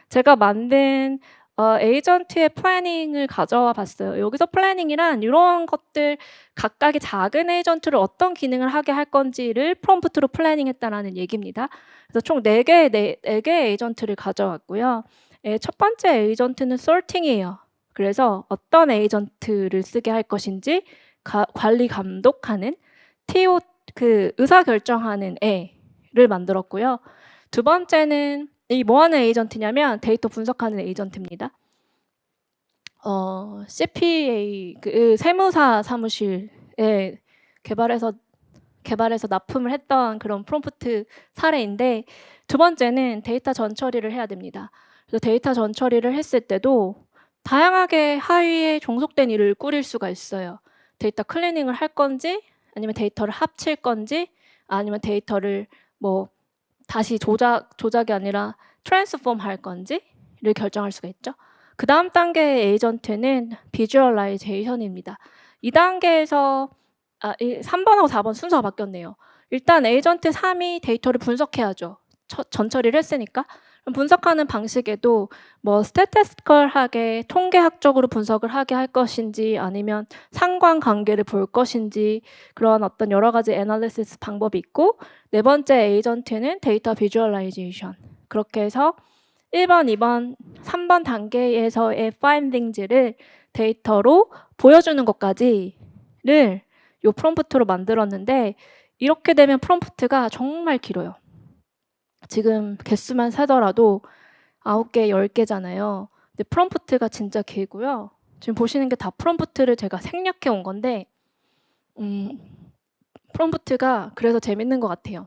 제가 만든 에이전트의 플래닝을 가져와 봤어요. 여기서 플래닝이란 이런 것들 각각의 작은 에이전트를 어떤 기능을 하게 할 건지를 프롬프트로 플래닝했다라는 얘기입니다. 그래서 총 4개의 에이전트를 가져왔고요. 첫 번째 에이전트는 sorting이에요. 그래서 어떤 에이전트를 쓰게 할 것인지 관리 감독하는 TO 그 의사결정하는 애를 만들었고요. 두 번째는 이 뭐 하는 에이전트냐면 데이터 분석하는 에이전트입니다. CPA 그 세무사 사무실에 개발해서 납품을 했던 그런 프롬프트 사례인데 두 번째는 데이터 전처리를 해야 됩니다. 그래서 데이터 전처리를 했을 때도 다양하게 하위에 종속된 일을 꾸릴 수가 있어요. 데이터 클리닝을 할 건지 아니면 데이터를 합칠 건지 아니면 데이터를 뭐 다시 조작이 아니라 트랜스폼 할 건지를 결정할 수가 있죠. 그 다음 단계의 에이전트는 비주얼라이제이션입니다. 이 단계에서 3번하고 4번 순서가 바뀌었네요. 일단 에이전트 3이 데이터를 분석해야죠. 전처리를 했으니까. 분석하는 방식에도 뭐 스태티스컬하게 통계학적으로 분석을 하게 할 것인지 아니면 상관관계를 볼 것인지 그런 어떤 여러 가지 애널리시스 방법이 있고 네 번째 에이전트는 데이터 비주얼라이제이션. 그렇게 해서 1번, 2번, 3번 단계에서의 파인딩즈를 데이터로 보여주는 것까지를 요 프롬프트로 만들었는데 이렇게 되면 프롬프트가 정말 길어요. 지금 개수만 세더라도 9개, 10개잖아요. 근데 프롬프트가 진짜 길고요. 지금 보시는 게 다 프롬프트를 제가 생략해 온 건데 프롬프트가 그래서 재밌는 것 같아요.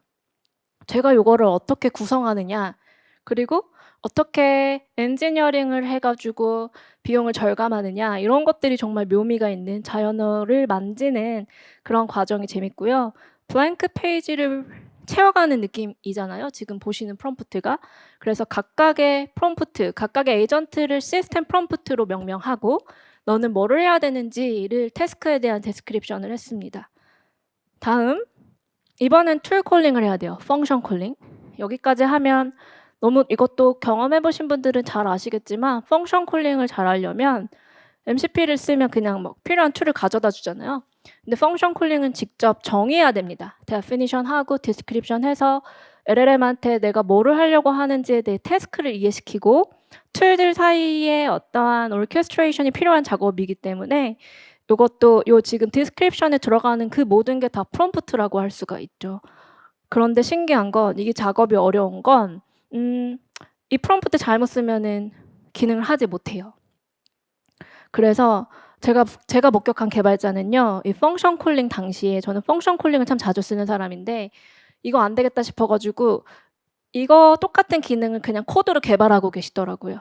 제가 요거를 어떻게 구성하느냐 그리고 어떻게 엔지니어링을 해가지고 비용을 절감하느냐 이런 것들이 정말 묘미가 있는 자연어를 만지는 그런 과정이 재밌고요. 블랭크 페이지를 채워가는 느낌이잖아요. 지금 보시는 프롬프트가. 그래서 각각의 프롬프트, 각각의 에이전트를 시스템 프롬프트로 명명하고 너는 뭐를 해야 되는지를 태스크에 대한 데스크립션을 했습니다. 다음, 이번엔 툴 콜링을 해야 돼요. 펑션 콜링. 여기까지 하면 너무 이것도 경험해보신 분들은 잘 아시겠지만 펑션 콜링을 잘 하려면 MCP를 쓰면 그냥 뭐 필요한 툴을 가져다 주잖아요. 근데 펑션 콜링은 직접 정의해야 됩니다. definition 하고 description 해서 LLM한테 내가 뭐를 하려고 하는지에 대해 태스크를 이해시키고 툴들 사이에 어떠한 orchestration이 필요한 작업이기 때문에 요것도 요 지금 디스크립션에 들어가는 그 모든 게 다 프롬프트라고 할 수가 있죠. 그런데 신기한 건 이게 작업이 어려운 건 이 프롬프트 잘못 쓰면은 기능을 하지 못해요. 그래서 제가 목격한 개발자는요. 이 펑션 콜링 당시에 저는 펑션 콜링을 참 자주 쓰는 사람인데 이거 안 되겠다 싶어 가지고 이거 똑같은 기능을 그냥 코드로 개발하고 계시더라고요.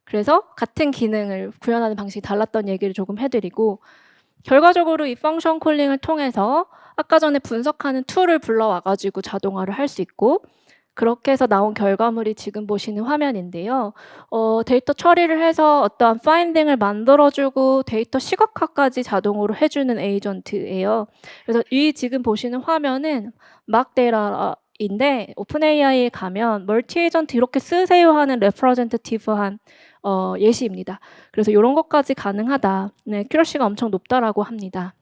그래서 같은 기능을 구현하는 방식이 달랐던 얘기를 조금 해 드리고 결과적으로 이 펑션 콜링을 통해서 아까 전에 분석하는 툴을 불러와 가지고 자동화를 할 수 있고 그렇게 해서 나온 결과물이 지금 보시는 화면인데요. 데이터 처리를 해서 어떠한 파인딩을 만들어 주고 데이터 시각화까지 자동으로 해 주는 에이전트예요. 그래서 이 지금 보시는 화면은 막데이터인데 오픈 AI에 가면 멀티 에이전트 이렇게 쓰세요 하는 레프레젠테티브한 예시입니다. 그래서 요런 것까지 가능하다. 네, 큐러시가 엄청 높다라고 합니다.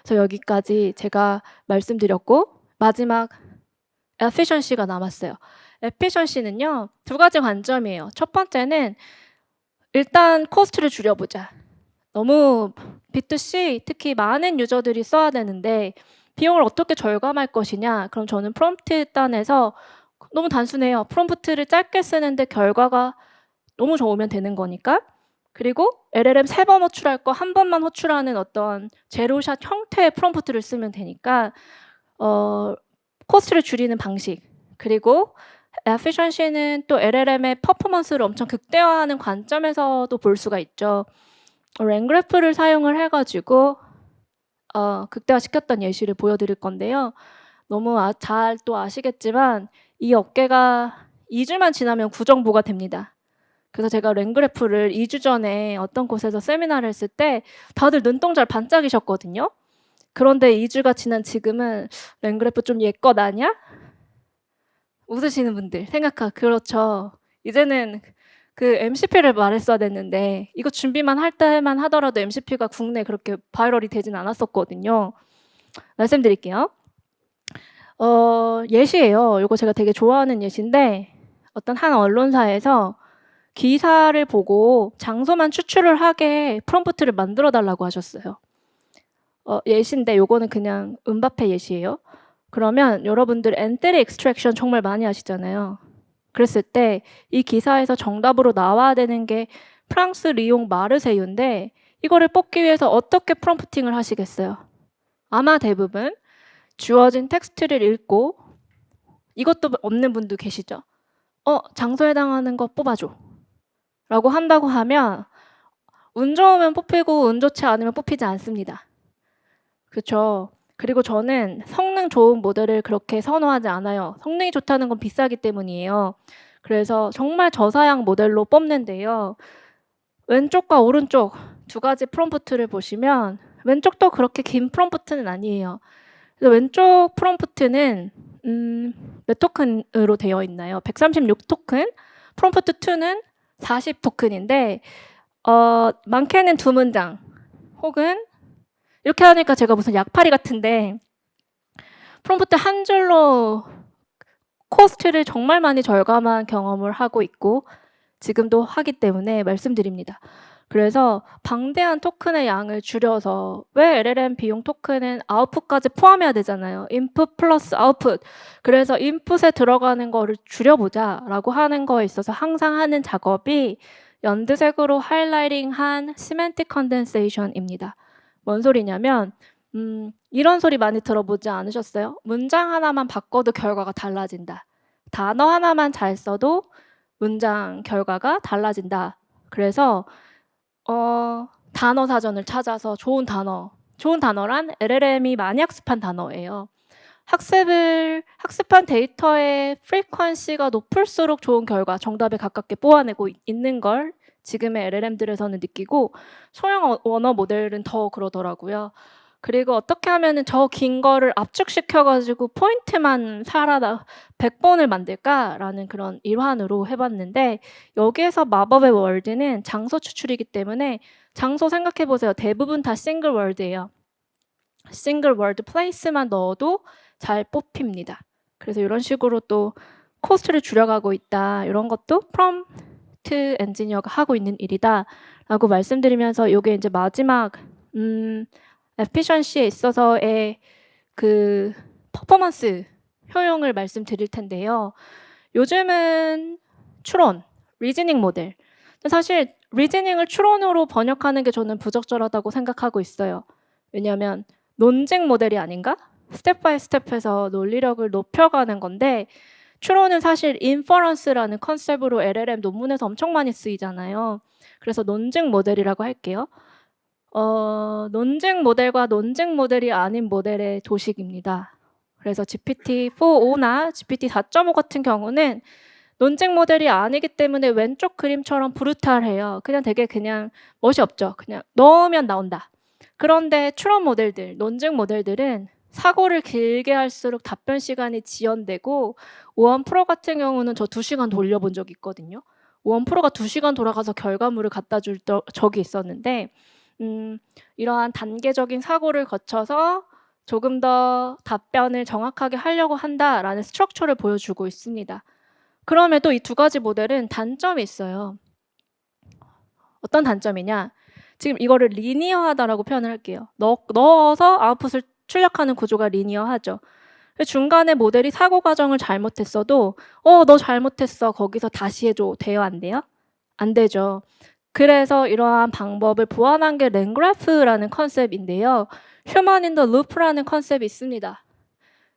그래서 여기까지 제가 말씀드렸고 마지막 efficiency가 남았어요. efficiency는요. 두 가지 관점이에요. 첫 번째는 일단 코스트를 줄여보자. 너무 B2C 특히 많은 유저들이 써야 되는데 비용을 어떻게 절감할 것이냐. 그럼 저는 프롬프트 단에서 너무 단순해요. 프롬프트를 짧게 쓰는데 결과가 너무 좋으면 되는 거니까. 그리고 LLM 3번 호출할 거 한 번만 호출하는 어떤 제로샷 형태의 프롬프트를 쓰면 되니까 코스트를 줄이는 방식. 그리고 efficiency는 또 LLM의 퍼포먼스를 엄청 극대화하는 관점에서도 볼 수가 있죠. 랭그래프를 사용을 해가지고 극대화시켰던 예시를 보여드릴 건데요. 너무 잘 또 아시겠지만 이 업계가 2주만 지나면 구정부가 됩니다. 그래서 제가 랭그래프를 2주 전에 어떤 곳에서 세미나를 했을 때 다들 눈동자를 반짝이셨거든요. 그런데 2주가 지난 지금은 랭그래프 좀 옛것 아니야? 웃으시는 분들 그렇죠. 이제는 그 MCP를 말했어야 됐는데 이거 준비만 할 때만 하더라도 MCP가 국내에 그렇게 바이럴이 되진 않았었거든요. 말씀드릴게요. 예시예요. 이거 제가 되게 좋아하는 예시인데 어떤 한 언론사에서 기사를 보고 장소만 추출을 하게 프롬프트를 만들어 달라고 하셨어요. 예시인데 요거는 그냥 음바페 예시예요. 그러면 여러분들 엔트리 익스트랙션 정말 많이 하시잖아요. 그랬을 때 이 기사에서 정답으로 나와야 되는 게 프랑스 리옹 마르세유인데 이거를 뽑기 위해서 어떻게 프롬프팅을 하시겠어요? 아마 대부분 주어진 텍스트를 읽고 이것도 없는 분도 계시죠? 장소에 해당하는 거 뽑아줘. 라고 한다고 하면 운 좋으면 뽑히고 운 좋지 않으면 뽑히지 않습니다. 그렇죠. 그리고 저는 성능 좋은 모델을 그렇게 선호하지 않아요. 성능이 좋다는 건 비싸기 때문이에요. 그래서 정말 저사양 모델로 뽑는데요. 왼쪽과 오른쪽 두 가지 프롬프트를 보시면 왼쪽도 그렇게 긴 프롬프트는 아니에요. 그래서 왼쪽 프롬프트는 몇 토큰으로 되어 있나요? 136토큰, 프롬프트 2는 40토큰인데 많게는 2문장 혹은 이렇게 하니까 제가 무슨 약팔이 같은데 프롬프트 한 줄로 코스트를 정말 많이 절감한 경험을 하고 있고 지금도 하기 때문에 말씀드립니다. 그래서 방대한 토큰의 양을 줄여서 왜 LLM 비용 토큰은 아웃풋까지 포함해야 되잖아요. 인풋 플러스 아웃풋. 그래서 인풋에 들어가는 거를 줄여보자라고 하는 거에 있어서 항상 하는 작업이 연두색으로 하이라이팅한 시멘틱 컨덴세이션입니다. 뭔 소리냐면 이런 소리 많이 들어보지 않으셨어요? 문장 하나만 바꿔도 결과가 달라진다. 단어 하나만 잘 써도 문장 결과가 달라진다. 그래서 단어 사전을 찾아서 좋은 단어란 LLM이 많이 학습한 단어예요. 학습한 데이터의 프리퀀시가 높을수록 좋은 결과, 정답에 가깝게 뽑아내고 있는 걸 지금의 LLM들에서는 느끼고 소형 언어 모델은 더 그러더라고요. 그리고 어떻게 하면은 저 긴 거를 압축시켜가지고 포인트만 100번을 만들까라는 그런 일환으로 해봤는데 여기에서 마법의 월드는 장소 추출이기 때문에 장소 생각해보세요. 대부분 다 싱글 월드예요. 싱글 월드 플레이스만 넣어도 잘 뽑힙니다. 그래서 이런 식으로 또 코스트를 줄여가고 있다. 이런 것도 프로덕트 엔지니어가 하고 있는 일이다라고 말씀드리면서 요게 이제 마지막 에피션시에 있어서의 그 퍼포먼스 효용을 말씀드릴 텐데요. 요즘은 추론, 리즈닝 모델. 사실 리즈닝을 추론으로 번역하는 게 저는 부적절하다고 생각하고 있어요. 왜냐하면 논증 모델이 아닌가? 스텝 바이 스텝해서 논리력을 높여가는 건데 추론은 사실 인퍼런스라는 컨셉으로 LLM 논문에서 엄청 많이 쓰이잖아요. 그래서 논증 모델이라고 할게요. 논증 모델과 논증 모델이 아닌 모델의 도식입니다. 그래서 GPT-4.5나 GPT-4.5 같은 경우는 논증 모델이 아니기 때문에 왼쪽 그림처럼 브루탈해요. 그냥 멋이 없죠. 그냥 넣으면 나온다. 그런데 추론 모델들, 논증 모델들은 사고를 길게 할수록 답변 시간이 지연되고 오원 프로 같은 경우는 저 2시간 돌려본 적이 있거든요. 오원 프로가 2시간 돌아가서 결과물을 갖다 줄 적이 있었는데 이러한 단계적인 사고를 거쳐서 조금 더 답변을 정확하게 하려고 한다라는 스트럭처를 보여주고 있습니다. 그럼에도 이 2가지 모델은 단점이 있어요. 어떤 단점이냐? 지금 이거를 리니어하다라고 표현을 할게요. 넣어서 아웃풋을 출력하는 구조가 리니어하죠. 중간에 모델이 사고 과정을 잘못했어도 너 잘못했어. 거기서 다시 해줘. 돼요? 안 돼요? 안 되죠. 그래서 이러한 방법을 보완한 게 랭그래프라는 컨셉인데요. 휴먼 인 더 루프라는 컨셉이 있습니다.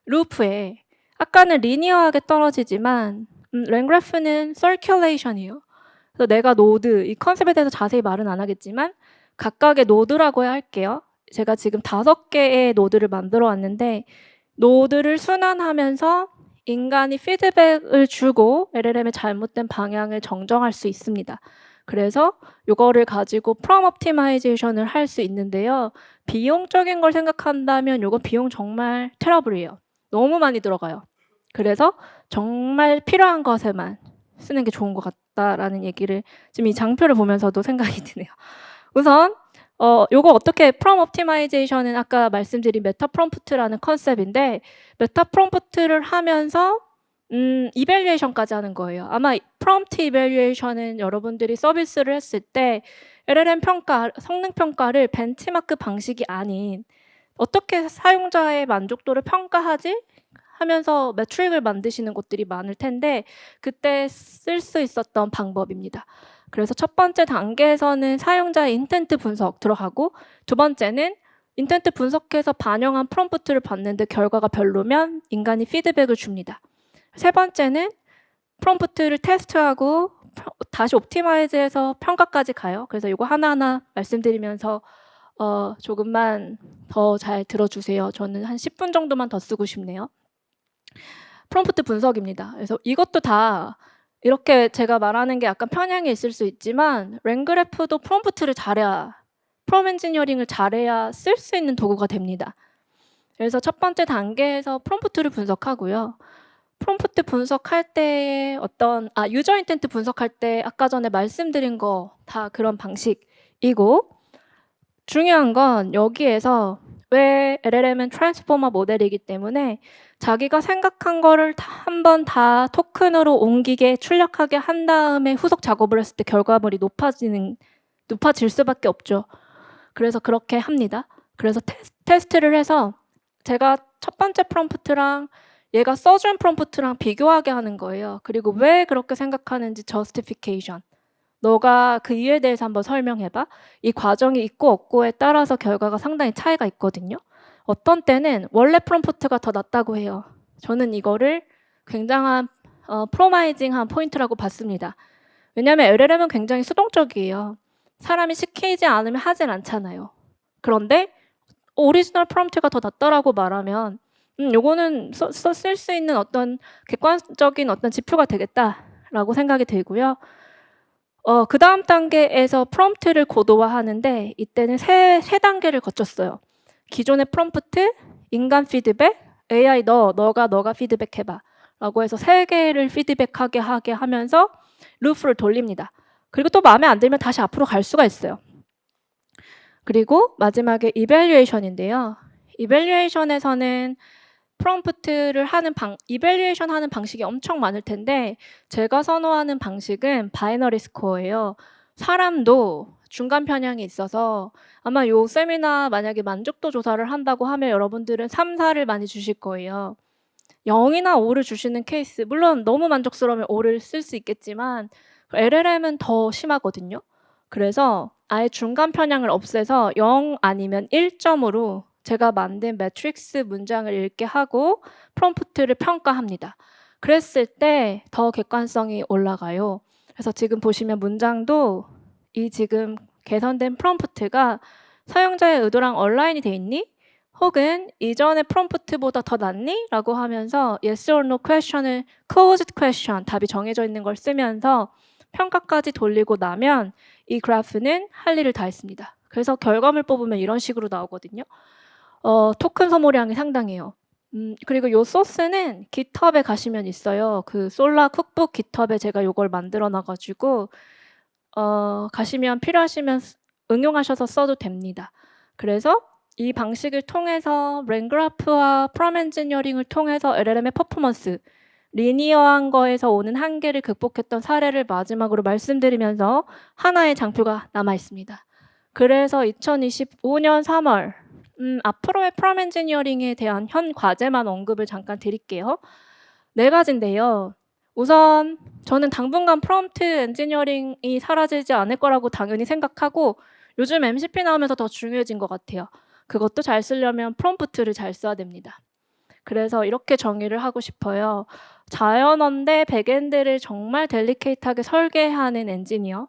루프에 아까는 리니어하게 떨어지지만 랭그래프는 서큘레이션이에요. 그래서 내가 노드, 이 컨셉에 대해서 자세히 말은 안 하겠지만 각각의 노드라고 할게요. 제가 지금 5개의 노드를 만들어 왔는데 노드를 순환하면서 인간이 피드백을 주고 LLM의 잘못된 방향을 정정할 수 있습니다. 그래서 이거를 가지고 프롬 옵티마이제이션을 할 수 있는데요. 비용적인 걸 생각한다면 이거 비용 정말 테러블이에요. 너무 많이 들어가요. 그래서 정말 필요한 것에만 쓰는 게 좋은 것 같다라는 얘기를 지금 이 장표를 보면서도 생각이 드네요. 우선 요거 어떻게 프롬 옵티마이제이션은 아까 말씀드린 메타 프롬프트라는 컨셉인데 메타 프롬프트를 하면서 이밸류에이션까지 하는 거예요. 아마 프롬프트 이밸류에이션은 여러분들이 서비스를 했을 때 LLM 평가, 성능 평가를 벤치마크 방식이 아닌 어떻게 사용자의 만족도를 평가하지? 하면서 매트릭을 만드시는 곳들이 많을 텐데 그때 쓸 수 있었던 방법입니다. 그래서 첫 번째 단계에서는 사용자의 인텐트 분석 들어가고 두 번째는 인텐트 분석해서 반영한 프롬프트를 봤는데 결과가 별로면 인간이 피드백을 줍니다. 세 번째는 프롬프트를 테스트하고 다시 옵티마이즈해서 평가까지 가요. 그래서 이거 하나하나 말씀드리면서 조금만 더 잘 들어주세요. 저는 한 10분 정도만 더 쓰고 싶네요. 프롬프트 분석입니다. 그래서 이것도 다 이렇게 제가 말하는 게 약간 편향이 있을 수 있지만 랭그래프도 프롬프트를 잘해야 프롬 엔지니어링을 잘해야 쓸 수 있는 도구가 됩니다. 그래서 첫 번째 단계에서 프롬프트를 분석하고요. 프롬프트 분석할 때의 유저 인텐트 분석할 때 아까 전에 말씀드린 거 다 그런 방식이고 중요한 건 여기에서 왜 LLM은 트랜스포머 모델이기 때문에 자기가 생각한 거를 한번 다 토큰으로 옮기게 출력하게 한 다음에 후속 작업을 했을 때 결과물이 높아질 수밖에 없죠. 그래서 그렇게 합니다. 그래서 테스트를 해서 제가 첫 번째 프롬프트랑 얘가 써준 프롬프트랑 비교하게 하는 거예요. 그리고 왜 그렇게 생각하는지 저스티피케이션. 너가 그 이유에 대해서 한번 설명해봐. 이 과정이 있고 없고에 따라서 결과가 상당히 차이가 있거든요. 어떤 때는 원래 프롬프트가 더 낫다고 해요. 저는 이거를 굉장한 프로마이징한 포인트라고 봤습니다. 왜냐하면 LLM은 굉장히 수동적이에요. 사람이 시키지 않으면 하진 않잖아요. 그런데 오리지널 프롬프트가 더 낫다라고 말하면 요거는 쓸 수 있는 어떤 객관적인 어떤 지표가 되겠다라고 생각이 들고요. 그 다음 단계에서 프롬프트를 고도화하는데 이때는 세 단계를 거쳤어요. 기존의 프롬프트, 인간 피드백, AI 너가 피드백해봐 라고 해서 3개를 피드백하게 하면서 루프를 돌립니다. 그리고 또 마음에 안 들면 다시 앞으로 갈 수가 있어요. 그리고 마지막에 이밸류에이션인데요. 이밸류에이션에서는 프롬프트를 하는 이밸류에이션 하는 방식이 엄청 많을 텐데 제가 선호하는 방식은 바이너리 스코어예요. 사람도 중간 편향이 있어서 아마 요 세미나 만약에 만족도 조사를 한다고 하면 여러분들은 3, 4를 많이 주실 거예요. 0이나 5를 주시는 케이스, 물론 너무 만족스러우면 5를 쓸 수 있겠지만 LLM은 더 심하거든요. 그래서 아예 중간 편향을 없애서 0 아니면 1점으로 제가 만든 매트릭스 문장을 읽게 하고 프롬프트를 평가합니다. 그랬을 때 더 객관성이 올라가요. 그래서 지금 보시면 문장도 이 지금 개선된 프롬프트가 사용자의 의도랑 얼라인이 돼 있니? 혹은 이전의 프롬프트보다 더 낫니? 라고 하면서 yes or no question을 closed question, 답이 정해져 있는 걸 쓰면서 평가까지 돌리고 나면 이 그래프는 할 일을 다 했습니다. 그래서 결과물 뽑으면 이런 식으로 나오거든요. 토큰 소모량이 상당해요. 그리고 요 소스는 깃허브에 가시면 있어요. 그 솔라 쿡북 깃허브에 제가 요걸 만들어 놔가지고 가시면 필요하시면 응용하셔서 써도 됩니다. 그래서 이 방식을 통해서 랭그라프와 프롬 엔지니어링을 통해서 LLM의 퍼포먼스, 리니어한 거에서 오는 한계를 극복했던 사례를 마지막으로 말씀드리면서 하나의 장표가 남아 있습니다. 그래서 2025년 3월 앞으로의 프롬 엔지니어링에 대한 현 과제만 언급을 잠깐 드릴게요. 4가지인데요. 우선 저는 당분간 프롬프트 엔지니어링이 사라지지 않을 거라고 당연히 생각하고 요즘 MCP 나오면서 더 중요해진 것 같아요. 그것도 잘 쓰려면 프롬프트를 잘 써야 됩니다. 그래서 이렇게 정의를 하고 싶어요. 자연어인데 백엔드를 정말 델리케이트하게 설계하는 엔지니어.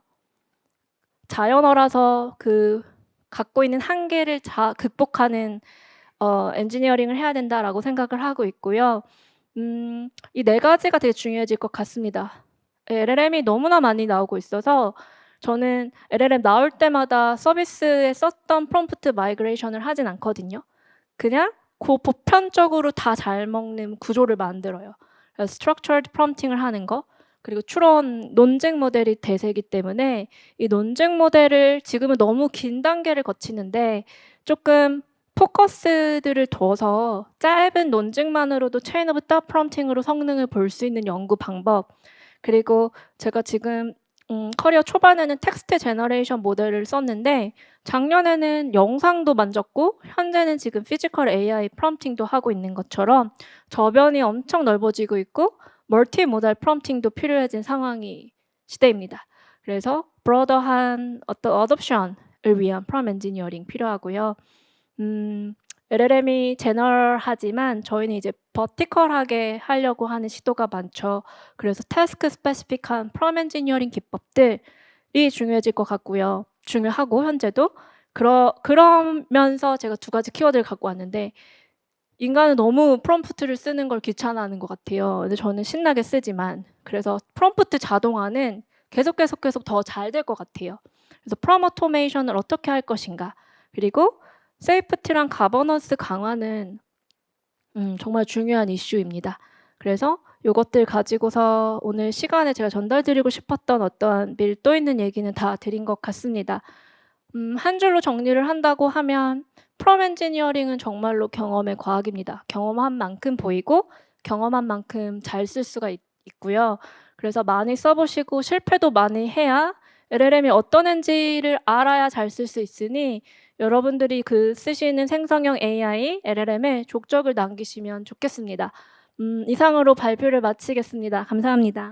자연어라서 그 갖고 있는 한계를 극복하는 엔지니어링을 해야 된다라고 생각을 하고 있고요. 이 4가지가 되게 중요해질 것 같습니다. LLM이 너무나 많이 나오고 있어서 저는 LLM 나올 때마다 서비스에 썼던 프롬프트 마이그레이션을 하진 않거든요. 그냥 그 보편적으로 다 잘 먹는 구조를 만들어요. 스트럭처드 프롬프팅을 하는 거, 그리고 추론 논쟁 모델이 대세이기 때문에 이 논쟁 모델을 지금은 너무 긴 단계를 거치는데 조금 포커스들을 둬서 짧은 논증만으로도 체인 오브 탑 프롬프팅으로 성능을 볼 수 있는 연구 방법, 그리고 제가 지금 커리어 초반에는 텍스트 제너레이션 모델을 썼는데 작년에는 영상도 만졌고 현재는 지금 피지컬 AI 프롬프팅도 하고 있는 것처럼 저변이 엄청 넓어지고 있고 멀티 모달 프롬프팅도 필요해진 상황이 시대입니다. 그래서 브로더한 어떤 어덥션을 위한 프롬 엔지니어링 필요하고요. LLM이 제너럴하지만 저희는 이제 버티컬하게 하려고 하는 시도가 많죠. 그래서 태스크 스페시픽한 프롬 엔지니어링 기법들이 중요해질 것 같고요. 중요하고 현재도 그러면서 제가 2가지 키워드를 갖고 왔는데 인간은 너무 프롬프트를 쓰는 걸 귀찮아하는 것 같아요. 근데 저는 신나게 쓰지만 그래서 프롬프트 자동화는 계속 더 잘 될 것 같아요. 그래서 프롬 오토메이션을 어떻게 할 것인가, 그리고 세이프티랑 가버넌스 강화는 정말 중요한 이슈입니다. 그래서 요것들 가지고서 오늘 시간에 제가 전달드리고 싶었던 어떠한 밀도 있는 얘기는 다 드린 것 같습니다. 한 줄로 정리를 한다고 하면 프롬 엔지니어링은 정말로 경험의 과학입니다. 경험한 만큼 보이고 경험한 만큼 잘 쓸 수가 있고요. 그래서 많이 써보시고 실패도 많이 해야 LLM이 어떤 앤지를 알아야 잘 쓸 수 있으니 여러분들이 그 쓰시는 생성형 AI, LLM에 족적을 남기시면 좋겠습니다. 이상으로 발표를 마치겠습니다. 감사합니다.